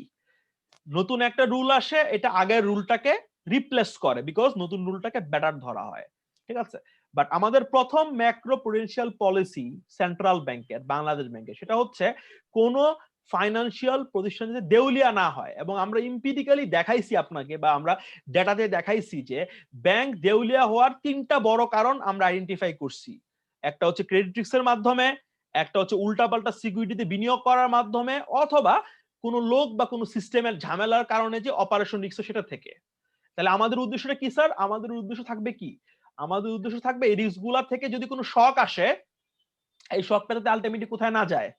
Speaker 1: নতুন একটা রুল আসে, এটা আগের রুলটাকে রিপ্লেস করে বিকজ নতুন রুলটাকে বেটার ধরা হয়, ঠিক আছে? বাট আমাদের প্রথম ম্যাক্রো প্রুডেন্সিয়াল পলিসি সেন্ট্রাল ব্যাংকের, বাংলাদেশ ব্যাংকের, সেটা হচ্ছে কোন ফাইনান্সিয়াল প্রতিষ্ঠান যদি দেউলিয়া না হয়, এবং আমরা ইম্পিরিক্যালি দেখাইছি আপনাকে বা আমরা ডেটাতে দেখাইছি যে ব্যাংক দেউলিয়া হওয়ার 3টা বড় কারণ আমরা আইডেন্টিফাই করছি। একটা হচ্ছে ক্রেডিট রিস্কের মাধ্যমে, একটা হচ্ছে উল্টাপাল্টা সিকিউরিটিতে বিনিয়োগ করার মাধ্যমে, অথবা কোন লোক বা কোন সিস্টেমের ঝামেলার কারণে যে অপারেশন রিস্ক সেটা থেকে। তাহলে আমাদের উদ্দেশ্যটা কি স্যার? আমাদের উদ্দেশ্য থাকবে কি? আমাদের উদ্দেশ্য থাকবে এই রিস্কগুলা থেকে যদি কোনো শক আসে, এই শকটা যাতে আলটিমেটলি কোথায় না যায়,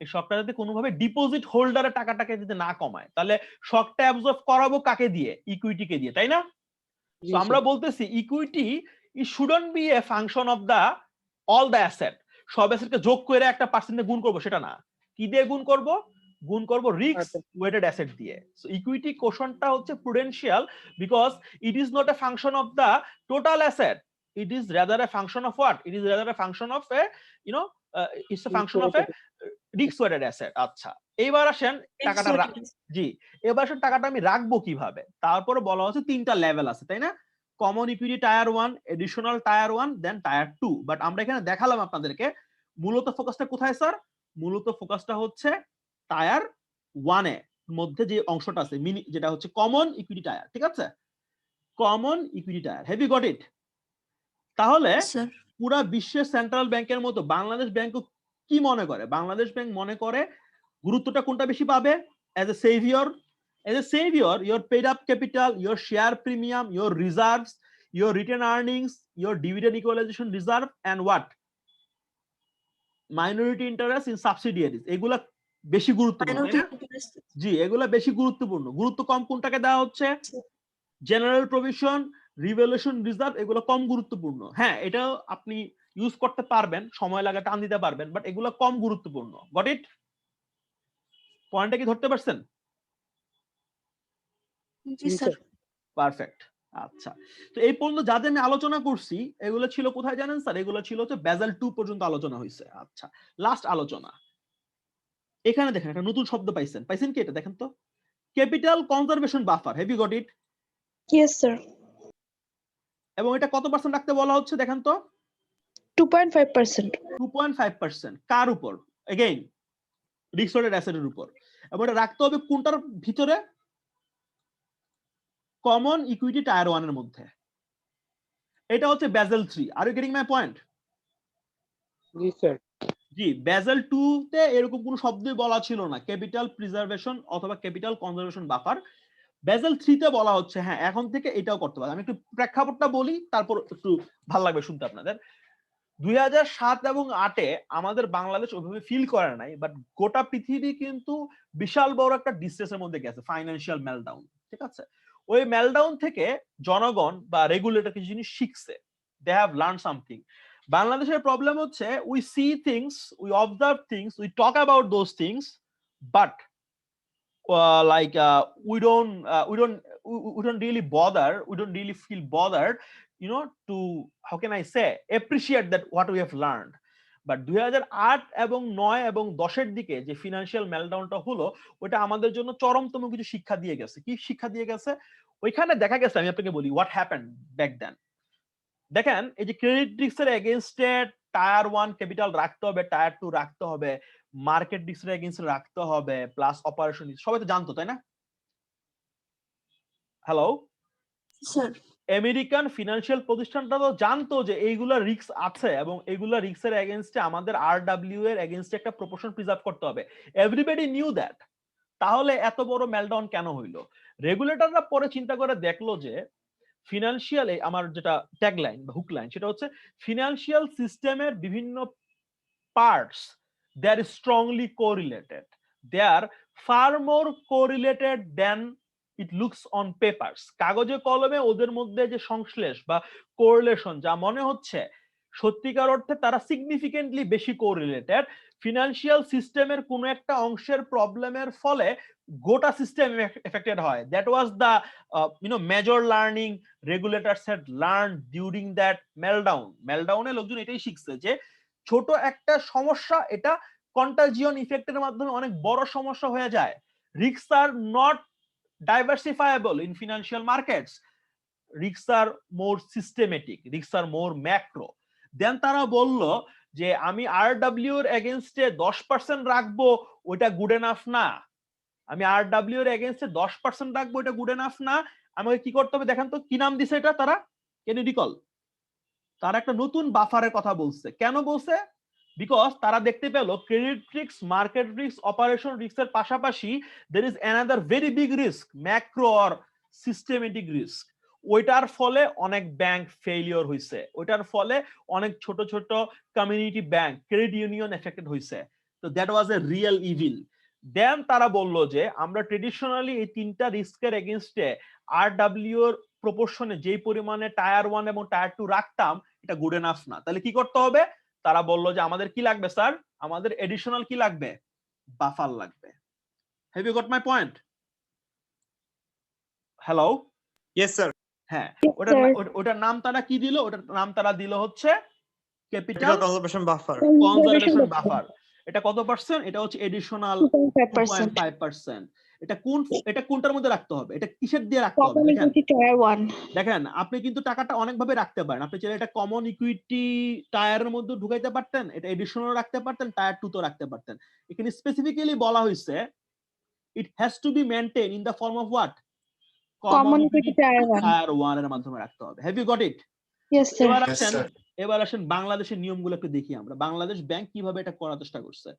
Speaker 1: এই শকটা যাতে কোনোভাবে ডিপোজিট হোল্ডারের টাকাটাকে যদি না কমায়। তাহলে শকটা অ্যাবজর্ব করাবো কাকে দিয়ে? ইকুইটিকে দিয়ে, তাই না? তো আমরা বলতেছি ইকুইটি ই shouldn't be a function of the all the asset. সব অ্যাসেটকে যোগ করে একটা পার্সেন্টে গুণ করব, সেটা না। কি দিয়ে গুণ করব? গুণ করব রিস্ক ওয়েটেড অ্যাসেট দিয়ে। সো ইকুইটি কোশনটা হচ্ছে prudential because it is not a function of the total asset, it is rather a function of what? It is rather a function of a, you know, it's a function of a risk weighted asset. আচ্ছা, এইবার আসেন টাকাটা জি, এবার আসেন টাকাটা আমি রাখবো কিভাবে? তারপরে বলা হচ্ছে 3টা লেভেল আছে, তাই না? Common equity tier 1, additional tier 1, then tier 2। But আমরা এখানে দেখালাম আপনাদেরকে মূলত ফোকাসটা কোথায় স্যার? মূলত ফোকাসটা হচ্ছে টায়ার 1 এর মধ্যে যে অংশটা আছে, যেটা হচ্ছে কমন ইকুইটি টায়ার, ঠিক আছে? Common equity tier, have you got it? তাহলে পুরা বিশ্বের সেন্ট্রাল ব্যাংকের মতো বাংলাদেশ ব্যাংকও কি মনে করে? বাংলাদেশ ব্যাংক মনে করে গুরুত্বটা কোনটা বেশি পাবে? as a savior, your paid up capital, your share premium, your reserves, your retained earnings, your dividend equalization reserve, and what? Minority interest in subsidiaries. এগুলা বেশি গুরুত্বপূর্ণ, তাই না? জি, এগুলা বেশি গুরুত্বপূর্ণ। গুরুত্ব কম কোনটাকে দেওয়া হচ্ছে? জেনারেল প্রভিশন, রিভ্যালুয়েশন রিজার্ভ, এগুলো কম গুরুত্বপূর্ণ। হ্যাঁ, এটা আপনি ইউজ করতে পারবেন, সময় লাগে টান দিতে পারবেন, বাট এগুলো কম গুরুত্বপূর্ণ। Got it? পয়েন্টটা কি ধরতে পারছেন?
Speaker 2: জি স্যার।
Speaker 1: পারফেক্ট। আচ্ছা, তো এই পর্যন্ত যা যা আমি আলোচনা করছি এগুলো ছিল কোথায় জানেন স্যার? এগুলো ছিল হচ্ছে বেসেল 2 পর্যন্ত আলোচনা হয়েছে। আচ্ছা, লাস্ট আলোচনা। এখানে দেখেন একটা নতুন শব্দ পাইছেন। পাইছেন কি এটা? দেখেন তো, capital conservation buffer. Have you got it?
Speaker 2: Yes sir.
Speaker 1: এবং এটা কত পার্সেন্ট রাখতে বলা হচ্ছে দেখেন তো?
Speaker 2: 2.5%।
Speaker 1: 2.5%। কার উপর? এগেইন রিস্ক ওয়েটেড অ্যাসেটের উপর। এবং এটা রাখতে হবে কোনটার ভিতরে? কমন ইকুইটি টায়ার 1 এর মধ্যে। এটা হচ্ছে Basel 3। Are you getting my point?
Speaker 4: জি স্যার।
Speaker 1: জি, বেসেল 2 তে এরকম কোনো শব্দই বলা ছিল না ক্যাপিটাল প্রিজার্ভেশন অথবা ক্যাপিটাল কনজারভেশন বাফার। বেসেল 3 তে বলা হচ্ছে হ্যাঁ এখন থেকে এটাও করতে পারে। আমি একটু প্রেক্ষাপটটা বলি, তারপর একটু ভালো লাগবে শুনতে আপনাদের। 2007 এবং 8 এ আমাদের বাংলাদেশ ওইভাবে ফিল করে নাই, বাট গোটা পৃথিবী কিন্তু বিশাল বড় একটা ডিস্ট্রেসের মধ্যে গেছে, ফাইন্যান্সিয়াল মেলডাউন, ঠিক আছে? ওই মেলডাউন থেকে জনগণ বা রেগুলেটর কিছু জিনিস শিখছে। They have learn something. বাংলাদেশের প্রবলেম হচ্ছে we see things, we observe things, we talk about those things, but we don't really bother, we don't really feel bothered, you know, to, how can I say, appreciate that what we have learned. But 2008 এবং 9 এবং 10 এর দিকে যে financial মেলডাউনটা হলো, ওটা আমাদের জন্য চরমতম কিছু শিক্ষা দিয়ে গেছে। কি শিক্ষা দিয়ে গেছে? ওইখানে দেখা গেছে, আমি আপনাকে বলি হোয়াট হ্যাপেন্ড ব্যাক দেন। দেখেন, এই যে ক্রেডিট রিস্কের এগেইনস্টে টায়ার 1 ক্যাপিটাল রাখতে হবে, টায়ার 2 রাখতে হবে, মার্কেট রিস্কের এগেইনস্টে রাখতে হবে, প্লাস অপারেশন সবাই তো জানতো, তাই না? Hello
Speaker 2: sir.
Speaker 1: আমেরিকান ফিনান্সিয়াল প্রতিষ্ঠানটা তো জানতো যে এইগুলা রিস্ক আছে এবং এইগুলা রিস্কের এগেইনস্টে আমাদের আরডব্লিউ এর এগেইনস্টে একটা প্রপোর্শন প্রিজার্ভ করতে হবে। Everybody knew that. তাহলে এত বড় মেলডাউন কেন হইলো? রেগুলেটররা পরে চিন্তা করে দেখলো যে ফিনান্সিয়াল, আমার যেটা ট্যাগলাইন বা হুকলাইন সেটা হচ্ছে ফিনান্সিয়াল সিস্টেমের বিভিন্ন parts they are strongly correlated, they are far more correlated than it looks on papers. কাগজে কলমে ওদের মধ্যে যে সংশ্লেষ বা কোরিলেশন যা মনে হচ্ছে, সত্যিকার অর্থে তারা সিগনিফিকেন্টলি বেশি কোরিলেটেড। ফিনান্সিয়াল সিস্টেমের কোনো একটা অংশের প্রবলেমের ফলে গোটা সিস্টেম এফেক্টেড হয়। That was the major learning regulators had learned during that meltdown. মেলডাউনে লোকজন এটাই শিখছে যে ছোট একটা সমস্যা এটা কন্টাজিয়ন ইফেক্টের মাধ্যমে অনেক বড় সমস্যা হয়ে যায়। Risks are not diversifiable in financial markets. Risks are more systematic, risks are more macro. Then তারা বলল যে আমি আরডব্লিউ এর এগেইনস্টে 10% রাখবো, ওটা গুড এনাফ না। আমি আরডব্লিউ এর এগেইনস্টে 10% রাখবো, এটা গুড এনাফ না। আমাকে কি করতে হবে দেখেন তো, কি নাম দিছে এটা তারা? Can you recall? তারা একটা নতুন বাফারের কথা বলছে। কেন বলছে? বিকজ তারা দেখতে পেল credit risk, market risk, operation রিস্কের পাশাপাশি there is another very big risk, macro or systematic risk. ওইটার ফলে অনেক ব্যাংক ফেলিওর হইছে, ওইটার ফলে অনেক ছোট ছোট community bank, credit union affected হইছে। তো that was a real evil. Then তারা বলল যে আমরা ট্রেডিশনালি এই তিনটা রিস্কের এগেইনস্টে আরডব্লিউ এর প্রপোর্শনে যেই পরিমাণে টায়ার 1 এবং টায়ার 2 রাখতাম, এটা গুড এনাফ না। তাহলে কি করতে হবে? তারা বলল যে আমাদের কি লাগবে স্যার? আমাদের এডিশনাল কি লাগবে? বাফার লাগবে। Have you got my point? Hello?
Speaker 5: Yes sir.
Speaker 1: হ্যাঁ,
Speaker 2: Yes, sir.
Speaker 1: ওটার নাম তারা কি দিল? ওটার নাম তারা দিল হচ্ছে capital
Speaker 5: conservation buffer.
Speaker 1: Conservation buffer. এটা কত পার্সেন্ট? এটা হচ্ছে এডিশনাল
Speaker 2: 2.5%.
Speaker 1: 2.5%। এটা কোনটার মধ্যে রাখতে হবে? এটা কিসের দিয়ে রাখতে হবে?
Speaker 2: Common
Speaker 1: দেখেন
Speaker 2: equity tier 1.
Speaker 1: দেখেন, আপনি কিন্তু টাকাটা অনেক ভাবে রাখতে পারেন। আপনি চাইলে এটা কমন ইকুইটি টায়ারের মধ্যে ঢুকাইতে পারতেন, এটা এডিশনাল রাখতে পারতেন, টায়ার 2 তো রাখতে পারতেন। এখানে স্পেসিফিক্যালি বলা হয়েছে it has to be maintain in the form of what?
Speaker 2: Common equity tier 1.
Speaker 1: Tier 1 এর মাধ্যমে রাখতে হবে। Have you got it?
Speaker 2: Yes, sir.
Speaker 1: এবার আসেন বাংলাদেশের নিয়মগুলো একটু দেখি আমরা। বাংলাদেশ ব্যাংক কিভাবে এটা করার চেষ্টা করছে।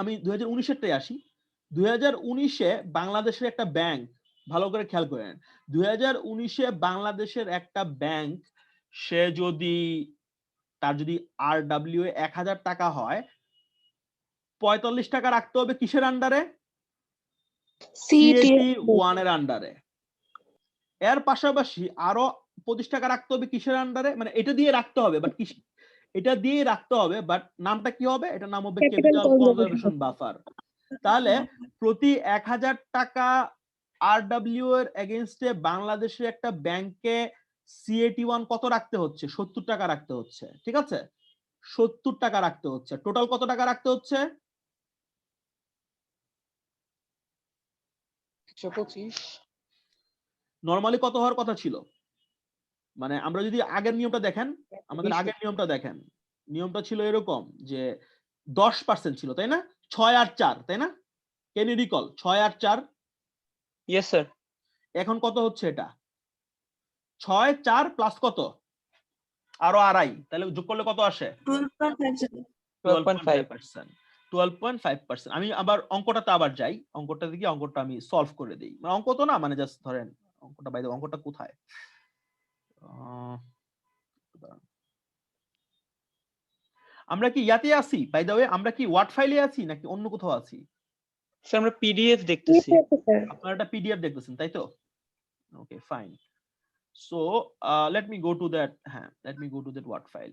Speaker 1: আমি 2019-এরটাই আসি। 2019-এ বাংলাদেশের একটা ব্যাংক, ভালো করে খেয়াল করেন, 2019-এ বাংলাদেশের একটা ব্যাংক, সে যদি তার যদি আরডব্লিউ 1000 টাকা হয়, 45 টাকা রাখতে হবে কিসের আন্ডারে? CET1 এর আন্ডারে। এর পাশাপাশি আরো 25 টাকা রাখতে হবে কিসের আন্ডারে? মানে এটা দিয়ে রাখতে হবে, বাট এটা দিয়ে রাখতে হবে, বাট নামটা কি হবে? এটা নাম হবে ক্যাপিটাল কনজারভেশন বাফার। তাহলে প্রতি 1000 টাকা আরডব্লিউ এর এগেইনস্টে বাংলাদেশের একটা ব্যাংকে CET1 কত রাখতে হচ্ছে? 70 টাকা রাখতে হচ্ছে। ঠিক আছে, 70 টাকা রাখতে হচ্ছে। টোটাল কত টাকা রাখতে হচ্ছে?
Speaker 4: 125।
Speaker 1: নরমালি কত হওয়ার কথা ছিল? মানে আমরা যদি আগের নিয়মটা দেখেন, আমাদের
Speaker 4: 20
Speaker 1: আগের নিয়মটা দেখেন, নিয়মটা ছিল এরকম যে 10% ছিল, তাই না? 6 আর 4, তাই না? Can you recall? 6 আর 4।
Speaker 3: Yes sir.
Speaker 1: এখন কত হচ্ছে এটা? 6 4 প্লাস কত? আরো আড়াই, তাহলে যোগ করলে কত আসে? 12.5%। 12.5%। আমি আবার অঙ্কটাতে আবার যাই, অঙ্কটা দেখি, অঙ্কটা আমি সলভ করে দেই। মানে অঙ্ক তো না, মানে জাস্ট ধরেন অঙ্কটা, বাইরে অঙ্কটা কোথায়? আমরা কি ইয়াতে আছি? বাই দ্য ওয়ে, আমরা কি ওয়ার্ড ফাইলে আছি নাকি অন্য কোথাও আছি?
Speaker 3: স্যার আমরা পিডিএফ দেখতেছি।
Speaker 1: আপনারা একটা পিডিএফ দেখতেছেন, তাই তো? Okay, fine. So let me go to that, হ্যাঁ, let me go to that word file.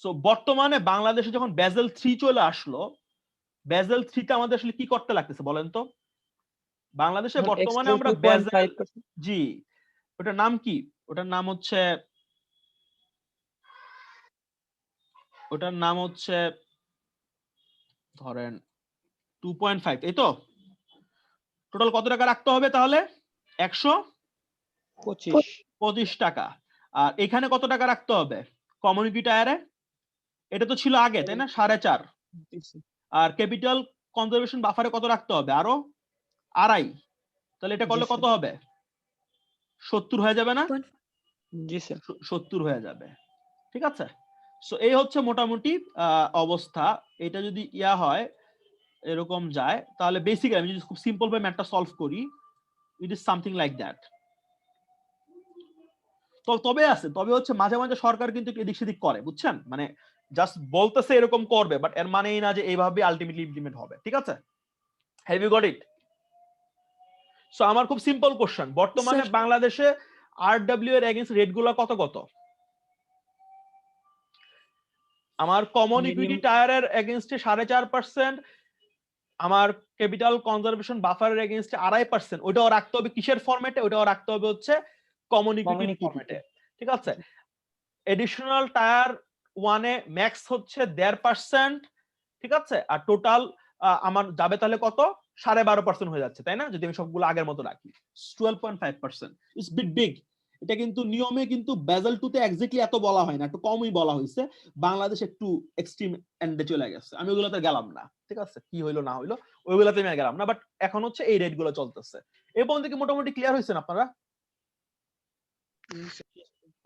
Speaker 1: So বর্তমানে বাংলাদেশে যখন বেজেল 3 চলে আসলো, বেজেল 3 তে আমাদের আসলে কি করতে লাগতেছে বলেন তো? বাংলাদেশে বর্তমানে আমরা বেজেল, জি, ওটার নাম কি? ওটার নাম হচ্ছে ধরেন 2.5, এই তো? টোটাল কত টাকা রাখতে হবে তাহলে? 125 টাকা। আর এখানে কত টাকা রাখতে হবে কমিউনিটি টায়ারে? এটা তো ছিল আগে, তাই না? 4.5। আর ক্যাপিটাল কনজারভেশন বাফারে কত রাখতে হবে? আরো আড়াই। তো তাহলে এটা করলে
Speaker 3: জি,
Speaker 1: কত
Speaker 3: স্যার।
Speaker 1: হবে? 70 হয়ে যাবে না?
Speaker 3: জি স্যার।
Speaker 1: 70 হয়ে যাবে, ঠিক আছে? সো এই হচ্ছে মোটামুটি অবস্থা। এটা যদি ইয়া হয়, এরকম যায়, তাহলে বেসিক্যালি আমি যদি খুব সিম্পল ভাবে ম্যাথটা সলভ করি, it is something like that. তবে হচ্ছে মাঝে মাঝে সরকার কিন্তু একটু এদিক সেদিক করে, বুঝছেন? মানে জাস্ট বলতেছে এরকম করবে, বাট এর মানে এই না যে এইভাবে আলটিমেটলি ইমপ্লিমেন্ট হবে, ঠিক আছে? Have you got it? So আমার খুব সিম্পল কোশ্চেন, বর্তমানে
Speaker 2: Sir.
Speaker 1: বাংলাদেশে আরডব্লিউ এর এগেইনস্ট রেট গুলো কত কত? আমার কমন ইকুইটি টায়ারের এগেইনস্টে 4.5%, আমার ক্যাপিটাল কনজারভেশন বাফারের এগেইনস্টে 2.5%। ওটাও রাখতে হবে কিসের ফরম্যাটে? ওটাও রাখতে হবে হচ্ছে কমন ইকুইটির ফরম্যাটে, ঠিক আছে? এডিশনাল টায়ার 1 এ ম্যাক্স হচ্ছে 1.5%, ঠিক আছে? আর টোটাল আমার যাবে তাহলে কত? 12.5% হয়ে যাচ্ছে, তাই না? যদি আমি সবগুলো আগের মতো রাখি 12.5%, ইটস বিট বিগ। এটা কিন্তু নিয়মে কিন্তু বেজেল 2 তে এক্স্যাক্টলি এত বলা হয় না, একটু কমই বলা হয়েছে। বাংলাদেশ একটু এক্সট্রিম এন্ডে চলে গেছে, আমি ওগুলোতে গেলাম না, ঠিক আছে? কি হইলো না হইলো ওইগুলোতে আমি গেলাম না, বাট এখন হচ্ছে এই রেট গুলো চলতেছে। এই পর্যন্ত কি মোটামুটি ক্লিয়ার হয়েছেন আপনারা?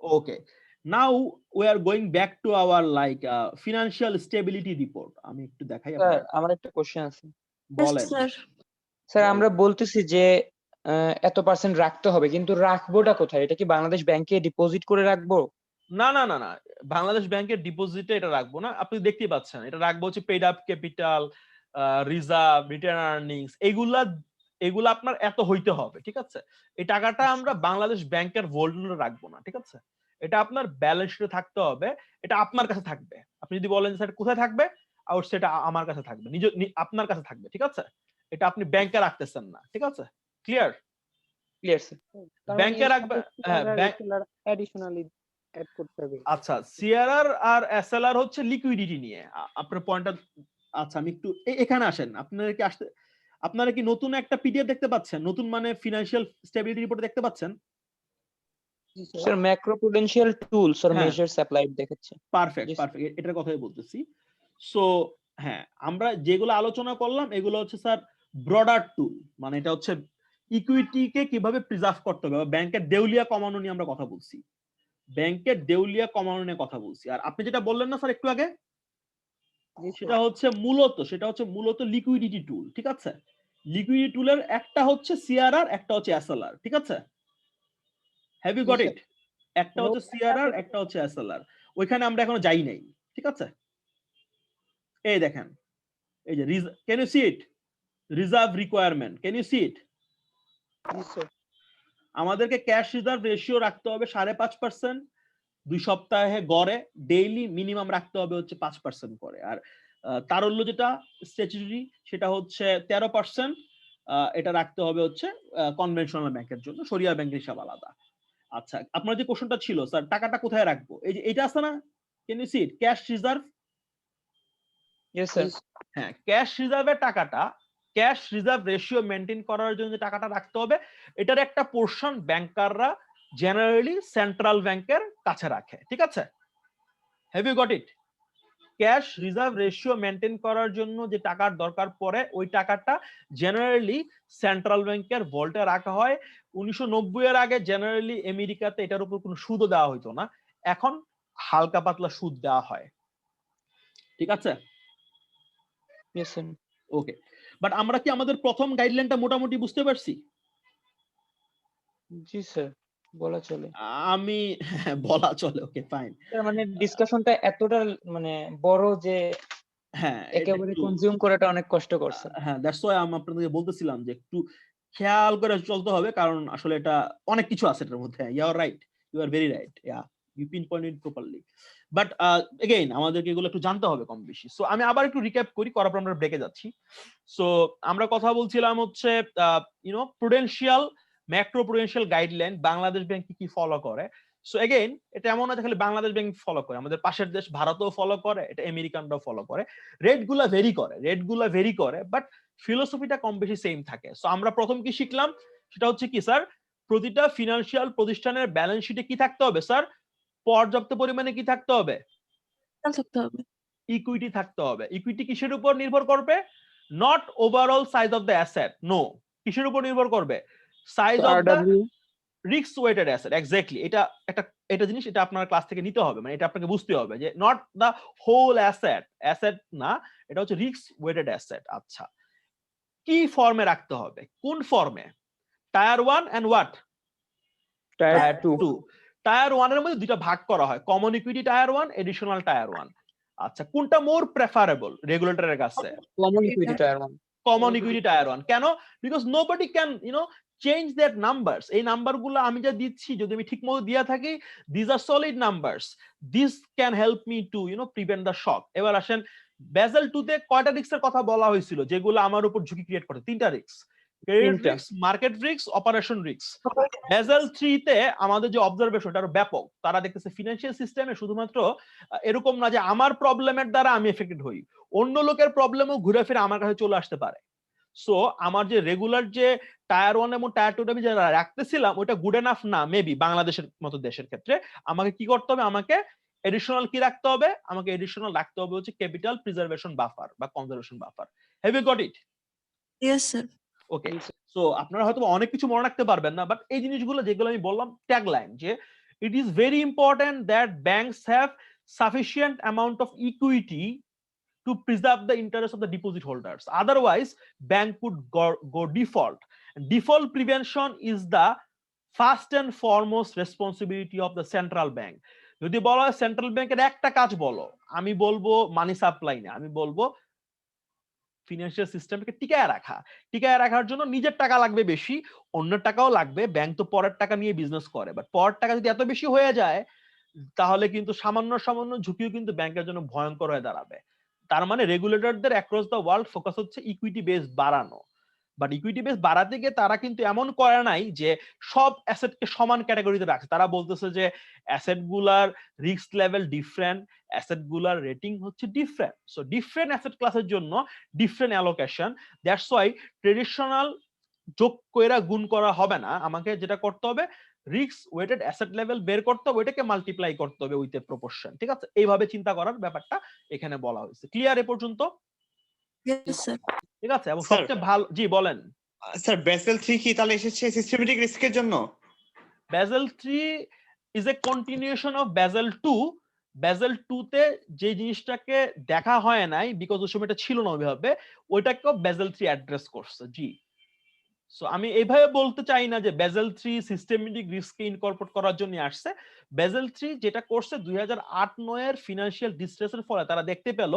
Speaker 1: ওকে, নাও we are going back to our like financial stability report. আমি একটু দেখাই
Speaker 3: স্যার
Speaker 1: আপনাদের,
Speaker 3: আমার একটা কোশ্চেন আছে।
Speaker 1: বলেন।
Speaker 2: Sir.
Speaker 3: স্যার
Speaker 1: বলেন।
Speaker 3: আমরা বলতেছি যে এত পার্সেন্ট রাখতে হবে, কিন্তু রাখবোটা কোথায়? এটা কি বাংলাদেশ ব্যাংকে ডিপোজিট করে রাখবো?
Speaker 1: না না না না, বাংলাদেশ ব্যাংকের ডিপোজিটে এটা রাখবো না। আপনি দেখতেই পাচ্ছেন এটা রাখবো হচ্ছে paid up capital, reserve, return earnings, এগুলা আপনার এত হইতে হবে, ঠিক আছে? এই টাকাটা আমরা বাংলাদেশ ব্যাংকের ভোল্ডে রাখবো না, ঠিক আছে? এটা আপনার ব্যালেন্স শিটে থাকতে হবে, এটা আপনার কাছে থাকবে। আপনি যদি বলেন স্যার কোথায় থাকবে, আর সেটা আমার কাছে থাকবে, আপনার কাছে থাকবে, ঠিক আছে? এটা আপনি ব্যাংকে রাখতেছেন না, ঠিক আছে? ক্লিয়ার?
Speaker 3: Clear sir.
Speaker 1: ব্যাংকে রাখবে, হ্যাঁ,
Speaker 4: অ্যাডিশনালি অ্যাড করতে হবে।
Speaker 1: আচ্ছা, সিআরআর আর এসএলআর হচ্ছে লিকুইডিটি নিয়ে আপনার পয়েন্টটা। আচ্ছা, আমি একটু এখানে আসেন। আপনারা কি নতুন একটা পিডিএফ দেখতে পাচ্ছেন? নতুন মানে ফিনান্সিয়াল স্টেবিলিটি রিপোর্ট দেখতে পাচ্ছেন?
Speaker 4: জি
Speaker 3: sir macro prudential tools or
Speaker 1: হ্যাঁ।
Speaker 3: মেজার্স অ্যাপ্লাইড দেখাচ্ছে।
Speaker 1: Perfect
Speaker 3: Yes.
Speaker 1: পারফেক্ট, এটার কথাই বলতেছি। সো হ্যাঁ, আমরা যেগুলো আলোচনা করলাম এগুলো হচ্ছে স্যার ব্রডার টুল, মানে এটা হচ্ছে ইকুইটিকে কিভাবে প্রিজার্ভ করতে হবে, ব্যাংকের দেউলিয়া কমানো নিয়ে আমরা কথা বলছি, ব্যাংকের দেউলিয়া কমানো নিয়ে কথা বলছি। আর আপনি যেটা বললেন না স্যার একটু আগে, সেটা হচ্ছে মূলত লিকুইডিটি টুল, ঠিক আছে? লিকুইডিটি টুলের একটা হচ্ছে সিআরআর, একটা হচ্ছে এসএলআর, ঠিক আছে? Have you got it? একটা হচ্ছে সিআরআর, একটা হচ্ছে এসএলআর। ওইখানে আমরা এখনো যাই নাই, ঠিক আছে? এই দেখেন, এই যে can you see it? Reserve requirement, can you see it? আমাদেরকে ক্যাশ রিজার্ভ রেশিও রাখতে হবে 5.5%, 2 সপ্তাহে গড়ে ডেইলি মিনিমাম রাখতে হবে হচ্ছে 5% করে। আর তারল্য যেটা স্ট্যাচুটরি সেটা হচ্ছে 13%, এটা রাখতে হবে হচ্ছে কনভেনশনাল ব্যাংকের জন্য, শরিয়া ব্যাংকের হিসাব আলাদা। আচ্ছা, আপনার যে কোশ্চেনটা ছিল স্যার টাকাটা কোথায় রাখবো, এই যে এটা আছে না, can you see it? Cash reserve.
Speaker 3: Yes sir.
Speaker 1: হ্যাঁ, ক্যাশ রিজার্ভের টাকাটা, ক্যাশ রিজার্ভ রেশিও মেনটেন করার জন্য যে টাকাটা রাখতে হবে, এটার একটা পোরশন ব্যাংকাররা জেনারেলি সেন্ট্রাল ব্যাংকের কাছে রাখে, ঠিক আছে? Have you got it? Cash reserve ratio maintain করার জন্য যে টাকার দরকার পড়ে, ওই টাকাটা জেনারেলি সেন্ট্রাল ব্যাংকের ভল্টে রাখা হয়। 1990 এর আগে জেনারেলি আমেরিকাতে এটার উপর কোনো সুদও দেওয়া হইতো না, এখন হালকা পাতলা সুদ দেওয়া হয়, ঠিক আছে?
Speaker 3: Yes sir.
Speaker 1: ওকে, বাট আমরা কি আমাদের প্রথম গাইডলাইনটা মোটামুটি বুঝতে পারছি?
Speaker 3: জি স্যার, বলা চলে।
Speaker 1: আমি বলা চলে, ওকে ফাইন।
Speaker 3: স্যার মানে ডিসকাশনটা এতটা মানে বড় যে
Speaker 1: হ্যাঁ,
Speaker 3: একেবারে কনজিউম করাটা অনেক কষ্টকর স্যার।
Speaker 1: হ্যাঁ, দ্যাটস ওয়াই আমি আপনাদেরকে বলতেছিলাম যে একটু খেয়াল করে চলতে হবে, কারণ আসলে এটা অনেক কিছু আছে এটার মধ্যে। You are right, you are very right, yeah, you pinpoint it properly. But again আমাদেরকে এগুলো একটু জানতে হবে কম বেশি। সো আমি আবার একটু রিক্যাপ করি, করার পর আমরা ব্রেকে যাচ্ছি। সো আমরা কথা বলছিলাম হচ্ছে prudential, macro prudential guideline Bangladesh bank কি ফলো করে। সো এগেইন এটা এমন না যে খালি বাংলাদেশ ব্যাংক ফলো করে, আমাদের পাশের দেশ ভারতও ফলো করে, এটা আমেরিকানরাও ফলো করে। রেটগুলা ভেরি করে, বাট ফিলোসফিটা কম বেশি সেম থাকে। সো আমরা প্রথম কি শিখলাম, সেটা হচ্ছে কি স্যার, প্রতিটা ফিনান্সিয়াল প্রতিষ্ঠানের ব্যালেন্স শিটে কি থাকতে হবে স্যার? পর্যাপ্ত পরিমাণে কি থাকতে হবে?
Speaker 2: থাকতে হবে।
Speaker 1: ইকুইটি থাকতে হবে। ইকুইটি কিসের উপর নির্ভর করবে? Not overall size of the asset, no. কিসের উপর নির্ভর করবে? Size of the
Speaker 3: RW
Speaker 1: risk weighted asset, exactly. এটা জিনিস, এটা আপনার ক্লাস থেকে নিতে হবে, মানে এটা আপনাকে বুঝতে হবে যে নট দ্য হোল অ্যাসেট না, এটা হচ্ছে রিস্ক ওয়েটেড অ্যাসেট। আচ্ছা, কি ফর্মে রাখতে হবে, কোন ফর্মে? Tier 1 and what?
Speaker 3: Tier 2
Speaker 1: 2। Tier 1 এর মধ্যে দুইটা ভাগ করা হয়, common equity tier 1, additional tier 1। আচ্ছা, কোনটা মোর প্রেফারেবল রেগুলেটরের কাছে?
Speaker 3: Common equity tier 1
Speaker 1: common equity tier 1। কেন? Because nobody can change that numbers. এই নাম্বারগুলো আমি যা দিচ্ছি যদি আমি ঠিকমতো দিয়া থাকি, this are solid numbers, this can help me to prevent the shock. এবার আসেন, বেসেল 2 তে কয়টা রিস্কের কথা বলা হয়েছিল যেগুলো আমার উপর ঝুঁকি ক্রিয়েট করে? 3টা রিস্ক, ক্রেডিট
Speaker 3: তিনটা।
Speaker 1: Risk, market risk, operation risk. Bessel 3 তে আমাদের যে অবজারভেশন এটা আরো ব্যাপক। তারা দেখতেছে ফিনান্সিয়াল সিস্টেমে শুধুমাত্র এরকম না যে আমার প্রবলেমের দ্বারা আমি এফেক্টেড হই, অন্য লোকের প্রবলেমও ঘুরে ফিরে আমার কাছে চলে আসতে পারে। সো আমার যে রেগুলার যে টায়ার 1 এবং টায়ার 2 আমি যারা রাখতেছিলাম ওটা গুড এনাফ না, মেবি বাংলাদেশের মতো দেশের ক্ষেত্রে। আমাকে কি করতে হবে? আমাকে এডিশনাল কি রাখতে হবে? আমাকে এডিশনাল রাখতে হবে হচ্ছে ক্যাপিটাল প্রিজার্ভেশন বাফার বা conservation buffer. Have you got it?
Speaker 2: Yes, sir.
Speaker 1: Okay. So আপনারা হয়তো অনেক কিছু মনে রাখতে পারবেন না, বাট এই জিনিসগুলো যেগুলো আমি বললাম ট্যাগলাইন, যে it is very important that banks have sufficient amount of equity to preserve the interest of the deposit holders. Otherwise, bank could go default. And default prevention is the first and foremost responsibility of the central bank. যদি বলা হয় central ব্যাংকের একটা কাজ বলো, আমি বলবো মানি supply না, আমি বলবো ফিনান্সিয়াল সিস্টেমকে টিকায় রাখা। টিকায় রাখার জন্য নিজের টাকা লাগবে বেশি, অন্যের টাকাও লাগবে। ব্যাংক তো পরের টাকা নিয়ে বিজনেস করে, বাট পরের টাকা যদি এত বেশি হয়ে যায় তাহলে কিন্তু সামান্য সামান্য ঝুঁকিও কিন্তু ব্যাংকের জন্য ভয়ঙ্কর হয়ে দাঁড়াবে। তার মানে রেগুলেটরদের অ্যাক্রস দ্য ওয়ার্ল্ড ফোকাস হচ্ছে ইকুইটি বেস বাড়ানো, বাট ইকুইটি বেস বাড়াতে গিয়ে তারা কিন্তু এমন করে নাই যে সব অ্যাসেটকে সমান ক্যাটাগরিতে রাখছে। তারা বলতেছে যে অ্যাসেট গুলার রিস্ক লেভেল ডিফারেন্ট, অ্যাসেট গুলার রেটিং হচ্ছে ডিফারেন্ট। সো ডিফারেন্ট অ্যাসেট ক্লাসের জন্য different allocation. That's why traditional যোগ কইরা গুণ করা হবে না, আমাকে যেটা করতে হবে রিস্ক ওয়েটেড অ্যাসেট লেভেল বের করতে হবে, ওইটাকে মাল্টিপ্লাই করতে হবে উইথ এ প্রপোর্শন। ঠিক আছে, এইভাবে চিন্তা করার ব্যাপারটা এখানে বলা হয়েছে। ক্লিয়ার এ পর্যন্ত?
Speaker 2: Yes, sir.
Speaker 1: ঠিক আছে। এবং
Speaker 5: স্যার,
Speaker 1: সবচেয়ে ভালো, জি বলেন।
Speaker 5: স্যার বেসেল 3 কি তাহলে এসেছে সিস্টেমেটিক রিস্কের জন্য?
Speaker 1: Bessel 3 is a continuation of Bessel 2। Bessel 2 তে যে জিনিসটাকে দেখা হয় নাই বিকজ ওই সময় এটা ছিল না ওইভাবে, ওইটাকেও বেসেল 3 অ্যাড্রেস করছে। জি, সো আমি এইভাবে বলতে চাই না যে বেসেল 3 সিস্টেমেটিক রিস্ককে ইনকর্পোরেট করার জন্য আসছে। বেসেল 3 যেটা করছে 2008-9 এর ফিনান্সিয়াল ডিস্ট্রেসের ফলে তারা দেখতে পেল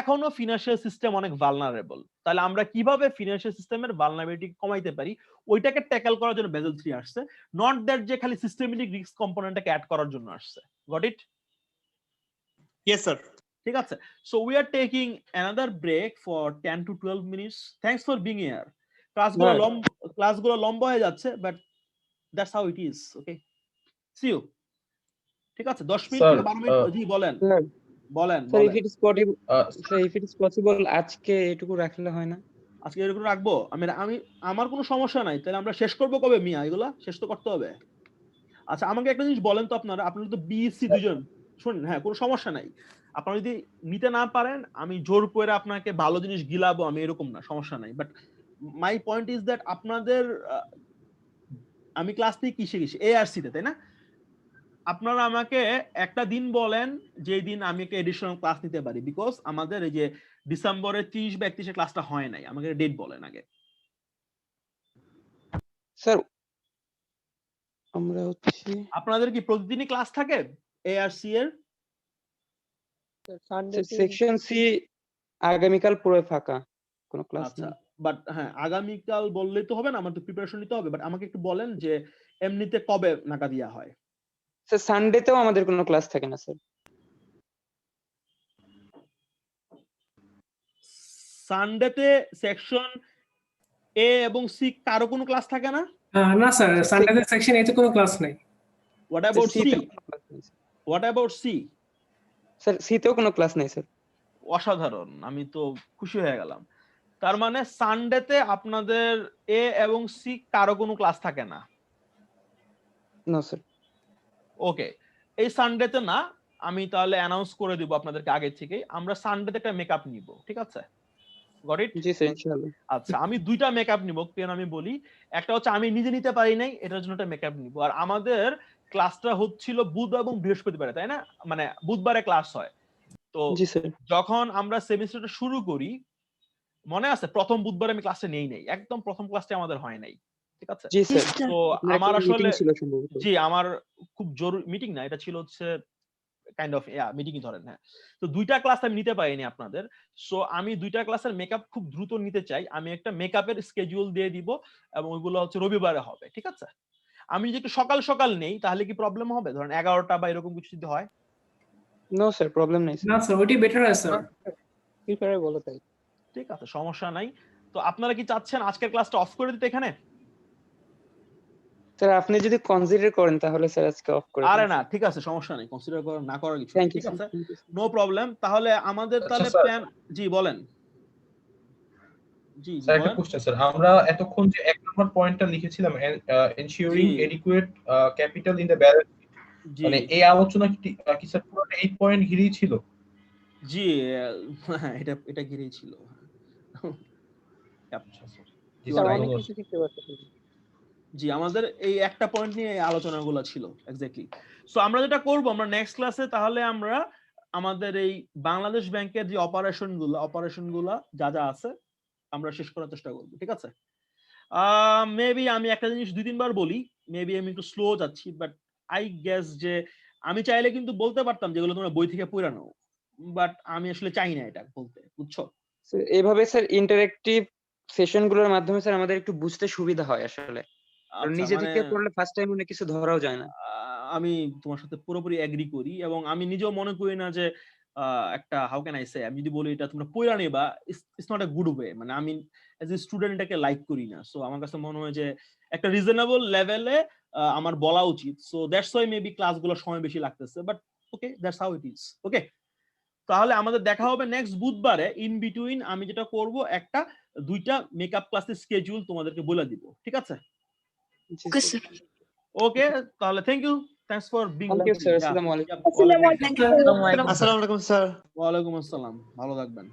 Speaker 1: এখনো ফিনান্সিয়াল সিস্টেম অনেক ভালনারেবল। তাহলে আমরা কিভাবে ফিনান্সিয়াল সিস্টেমের ভালনারেবিলিটি কমাইতে পারি ওইটাকে ট্যাকল করার জন্য বেসেল 3 আসছে, নট দ্যাট যে খালি সিস্টেমেটিক রিস্ক কম্পোনেন্টটাকে অ্যাড করার জন্য আসছে। Got it?
Speaker 5: Yes sir.
Speaker 1: ঠিক আছে। So we are taking another break for 10 to 12 minutes. Thanks for being here. ক্লাসগুলো লম্বা হয়ে যাচ্ছে, but that's how it is. Okay, see you. ঠিক আছে, 10 মিনিট থেকে 12 মিনিট। জি বলেন বলেন
Speaker 3: স্যার,
Speaker 1: বলেন।
Speaker 3: If it is possible, sir if it is possible আজকে এটুকু রাখলে হয় না?
Speaker 1: আজকে এরকম রাখবো? আমি আমার কোনো সমস্যা নাই। তাহলে আমরা শেষ করবো কবে মিয়া? এগুলা শেষ তো করতে হবে। আচ্ছা, আমাকে একটা জিনিস বলেন তো, আপনারা তো বিএসসি দুজন, শুনুন, হ্যাঁ কোনো সমস্যা নাই। আপনারা যদি নিতে না পারেন আমি জোর করে আপনাকে ভালো জিনিস গিলাবো, আমি এরকম না, সমস্যা নাই। But my point is that আপনাদের আমি ক্লাস থেকে কিসে এআরসি তে, তাই না? আপনারা আমাকে একটা দিন বলেন যে দিন আমি একটা এডিশনাল ক্লাস নিতে পারি, বিকজ আমাদের এই যে ডিসেম্বরের 30 বা 31 ক্লাসটা হয় নাই। আমাকে ডেট বলেন আগে।
Speaker 3: স্যার আমরা হচ্ছে
Speaker 1: আপনাদের কি প্রতিদিনই ক্লাস থাকে এআরসি এর?
Speaker 4: সানডে
Speaker 3: সেকশন সি আগামীকাল পুরো ফাঁকা, কোনো ক্লাস
Speaker 1: আচ্ছা,
Speaker 3: নেই।
Speaker 1: বাট হ্যাঁ আগামীকাল বললেই তো হবে না, আমার তো প্রিপারেশন নিতে হবে। বাট আমাকে একটু বলেন যে এমনিতে কবে নাকা দিয়া হয়?
Speaker 3: স্যার সানডেতেও আমাদের কোনো ক্লাস থাকে না স্যার।
Speaker 1: সানডেতে সেকশন এ এবং সি কারো কোনো ক্লাস থাকে না?
Speaker 9: না স্যার, সানডেতে সেকশন এ তে কোনো ক্লাস নাই।
Speaker 1: What about C? What about C?
Speaker 3: Sir সিতেও কোনো ক্লাস নেই স্যার।
Speaker 1: অসাধারণ, আমি তো খুশি হয়ে গেলাম। তার মানে সানডেতে আপনাদের এ এবং সি কারো কোনো ক্লাস থাকে না?
Speaker 3: না স্যার।
Speaker 1: ওকে, এই সানডেতে না, আমি তাহলে অ্যানাউন্স করে দিব আপনাদেরকে আগে থেকেই। আমরা সানডেতে একটা মেকআপ নিব, ঠিক আছে? Goat it?
Speaker 3: জি স্যার ইনশাআল্লাহ।
Speaker 1: আচ্ছা, আমি দুইটা মেকআপ নিব, কেন আমি বলি। একটা হচ্ছে আমি নিজে নিতে পারি নাই, এটার জন্য একটা মেকআপ নিব। আর আমাদের ক্লাসটা হচ্ছিল বুধ এবং বৃহস্পতিবারে, তাই না? মানে বুধবারে ক্লাস হয়। তো
Speaker 3: জি স্যার।
Speaker 1: যখন আমরা সেমিস্টারটা শুরু করি, মনে আছে প্রথম বুধবারে আমি ক্লাসে নেই নাই, একদম প্রথম ক্লাসটা আমাদের হয় নাই, ঠিক আছে?
Speaker 3: জি স্যার।
Speaker 1: তো
Speaker 3: আপনার
Speaker 1: আমার
Speaker 3: একটা মিটিং
Speaker 1: আসলে
Speaker 3: ছিল সম্ভবত।
Speaker 1: জি আমার খুব জরুরি মিটিং না, এটা ছিল হচ্ছে কাইন্ড অফ মিটিংই ধরেন। হ্যাঁ, তো দুইটা ক্লাস আমি নিতে পারিনি আপনাদের। সো আমি দুইটা ক্লাসের মেকআপ খুব দ্রুত নিতে চাই। আমি একটা মেকআপের স্কেডিউল দিয়ে দিব এবং ওইগুলো হচ্ছে রবিবারে হবে, ঠিক আছে? আমি যদি একটু সকাল সকাল নেই তাহলে কি প্রবলেম হবে? ধরেন 11টা বা এরকম কিছু যদি হয়।
Speaker 3: নো স্যার, প্রবলেম নাই স্যার।
Speaker 9: না স্যার ওইটাই বেটার হয় স্যার।
Speaker 4: প্রিপেয়ারে বলো তাই।
Speaker 1: ঠিক আছে, সমস্যা নাই। তো আপনারা কি চাচ্ছেন আজকের ক্লাসটা অফ করে দিতে এখানে?
Speaker 3: স্যার আপনি যদি কনসিডার করেন তাহলে স্যার আজকে অফ করে
Speaker 1: আরে
Speaker 3: দিন।
Speaker 1: না, ঠিক আছে, সমস্যা নেই, কনসিডার করার না করার কিছু
Speaker 3: থ্যাংক ইউ
Speaker 1: ঠিক
Speaker 3: স্যার।
Speaker 1: আছে, নো প্রবলেম। তাহলে আমাদের
Speaker 6: আচ্ছা,
Speaker 1: তাহলে
Speaker 6: স্যার।
Speaker 1: প্ল্যান, জি বলেন। জি জি
Speaker 6: স্যার একটা
Speaker 1: বলেন।
Speaker 6: কোশ্চেন স্যার, আমরা এতক্ষণ যে 1 নম্বর পয়েন্টটা লিখেছিলাম এনশিওরিং
Speaker 1: জি।
Speaker 6: Adequate capital in the balance,
Speaker 1: জি
Speaker 6: মানে এই আলোচনা কি স্যার পুরোটা 8 পয়েন্ট ঘিরেই ছিল?
Speaker 1: জি হ্যাঁ, এটা ঘিরেই ছিল।
Speaker 6: আচ্ছা sir. G
Speaker 1: You
Speaker 4: sir
Speaker 1: are
Speaker 6: sir,
Speaker 1: right.
Speaker 4: অনেক
Speaker 6: ধন্যবাদ।
Speaker 4: কিছু শিখতে পারছি।
Speaker 1: জি, আমাদের এই একটা পয়েন্ট নিয়ে এই আলোচনাগুলো ছিল এক্স্যাক্টলি। সো আমরা যেটা করব, আমরা নেক্সট ক্লাসে তাহলে আমরা আমাদের এই বাংলাদেশ ব্যাংকের যে অপারেশনগুলো যা যা আছে আমরা শেষ করার চেষ্টা করব, ঠিক আছে? মেবি আমি একটা জিনিস 2-3 বার বলি, মেবি আমি একটু স্লো যাচ্ছি, বাট আই গেস যে আমি চাইলে কিন্তু বলতে পারতাম যেগুলো তোমরা বই থেকে পড়ে নাও, বাট আমি আসলে চাই না এটা বলতে, বুঝছো?
Speaker 3: স্যার এইভাবে স্যার ইন্টারেক্টিভ সেশনগুলোর মাধ্যমে স্যার আমাদের একটু বুঝতে সুবিধা হয় আসলে। কারণ
Speaker 1: আচ্ছা,
Speaker 3: নিজে
Speaker 1: মানে
Speaker 3: থেকে পড়লে ফার্স্ট টাইম অনেক কিছু ধরাও যায় না।
Speaker 1: আমি তোমার সাথে পুরোপুরি এগ্রি করি এবং আমি নিজেও মনে করি না যে একটা হাউ ক্যান আই সে, আমি যদি বলি এটা তোমরা পড়া নেবা, it's not a good way. মানে আমি এজ এ স্টুডেন্ট এটাকে লাইক করি না। সো আমার কাছে মনে হয় যে একটা রিজনেবল লেভেলে আমার বলা উচিত। সো দ্যাটস ওয়াই মেবি ক্লাসগুলো সময় বেশি লাগতেছে, but okay, that's how it is. Okay, তাহলে আমাদের দেখা হবে নেক্সট বুধবারে। ইন বিটুইন আমি যেটা করব, একটা 2টা মেকআপ ক্লাসের স্কেডিউল তোমাদেরকে বলে দিব, ঠিক আছে?
Speaker 2: ওকে স্যার।
Speaker 1: ওকে, তাহলে thank you, thanks for being
Speaker 3: thank you sir. আসসালামু আলাইকুম।
Speaker 2: আসসালামু আলাইকুম।
Speaker 5: আসসালামু আলাইকুম স্যার।
Speaker 1: ওয়ালাইকুম আসসালাম, ভালো থাকবেন।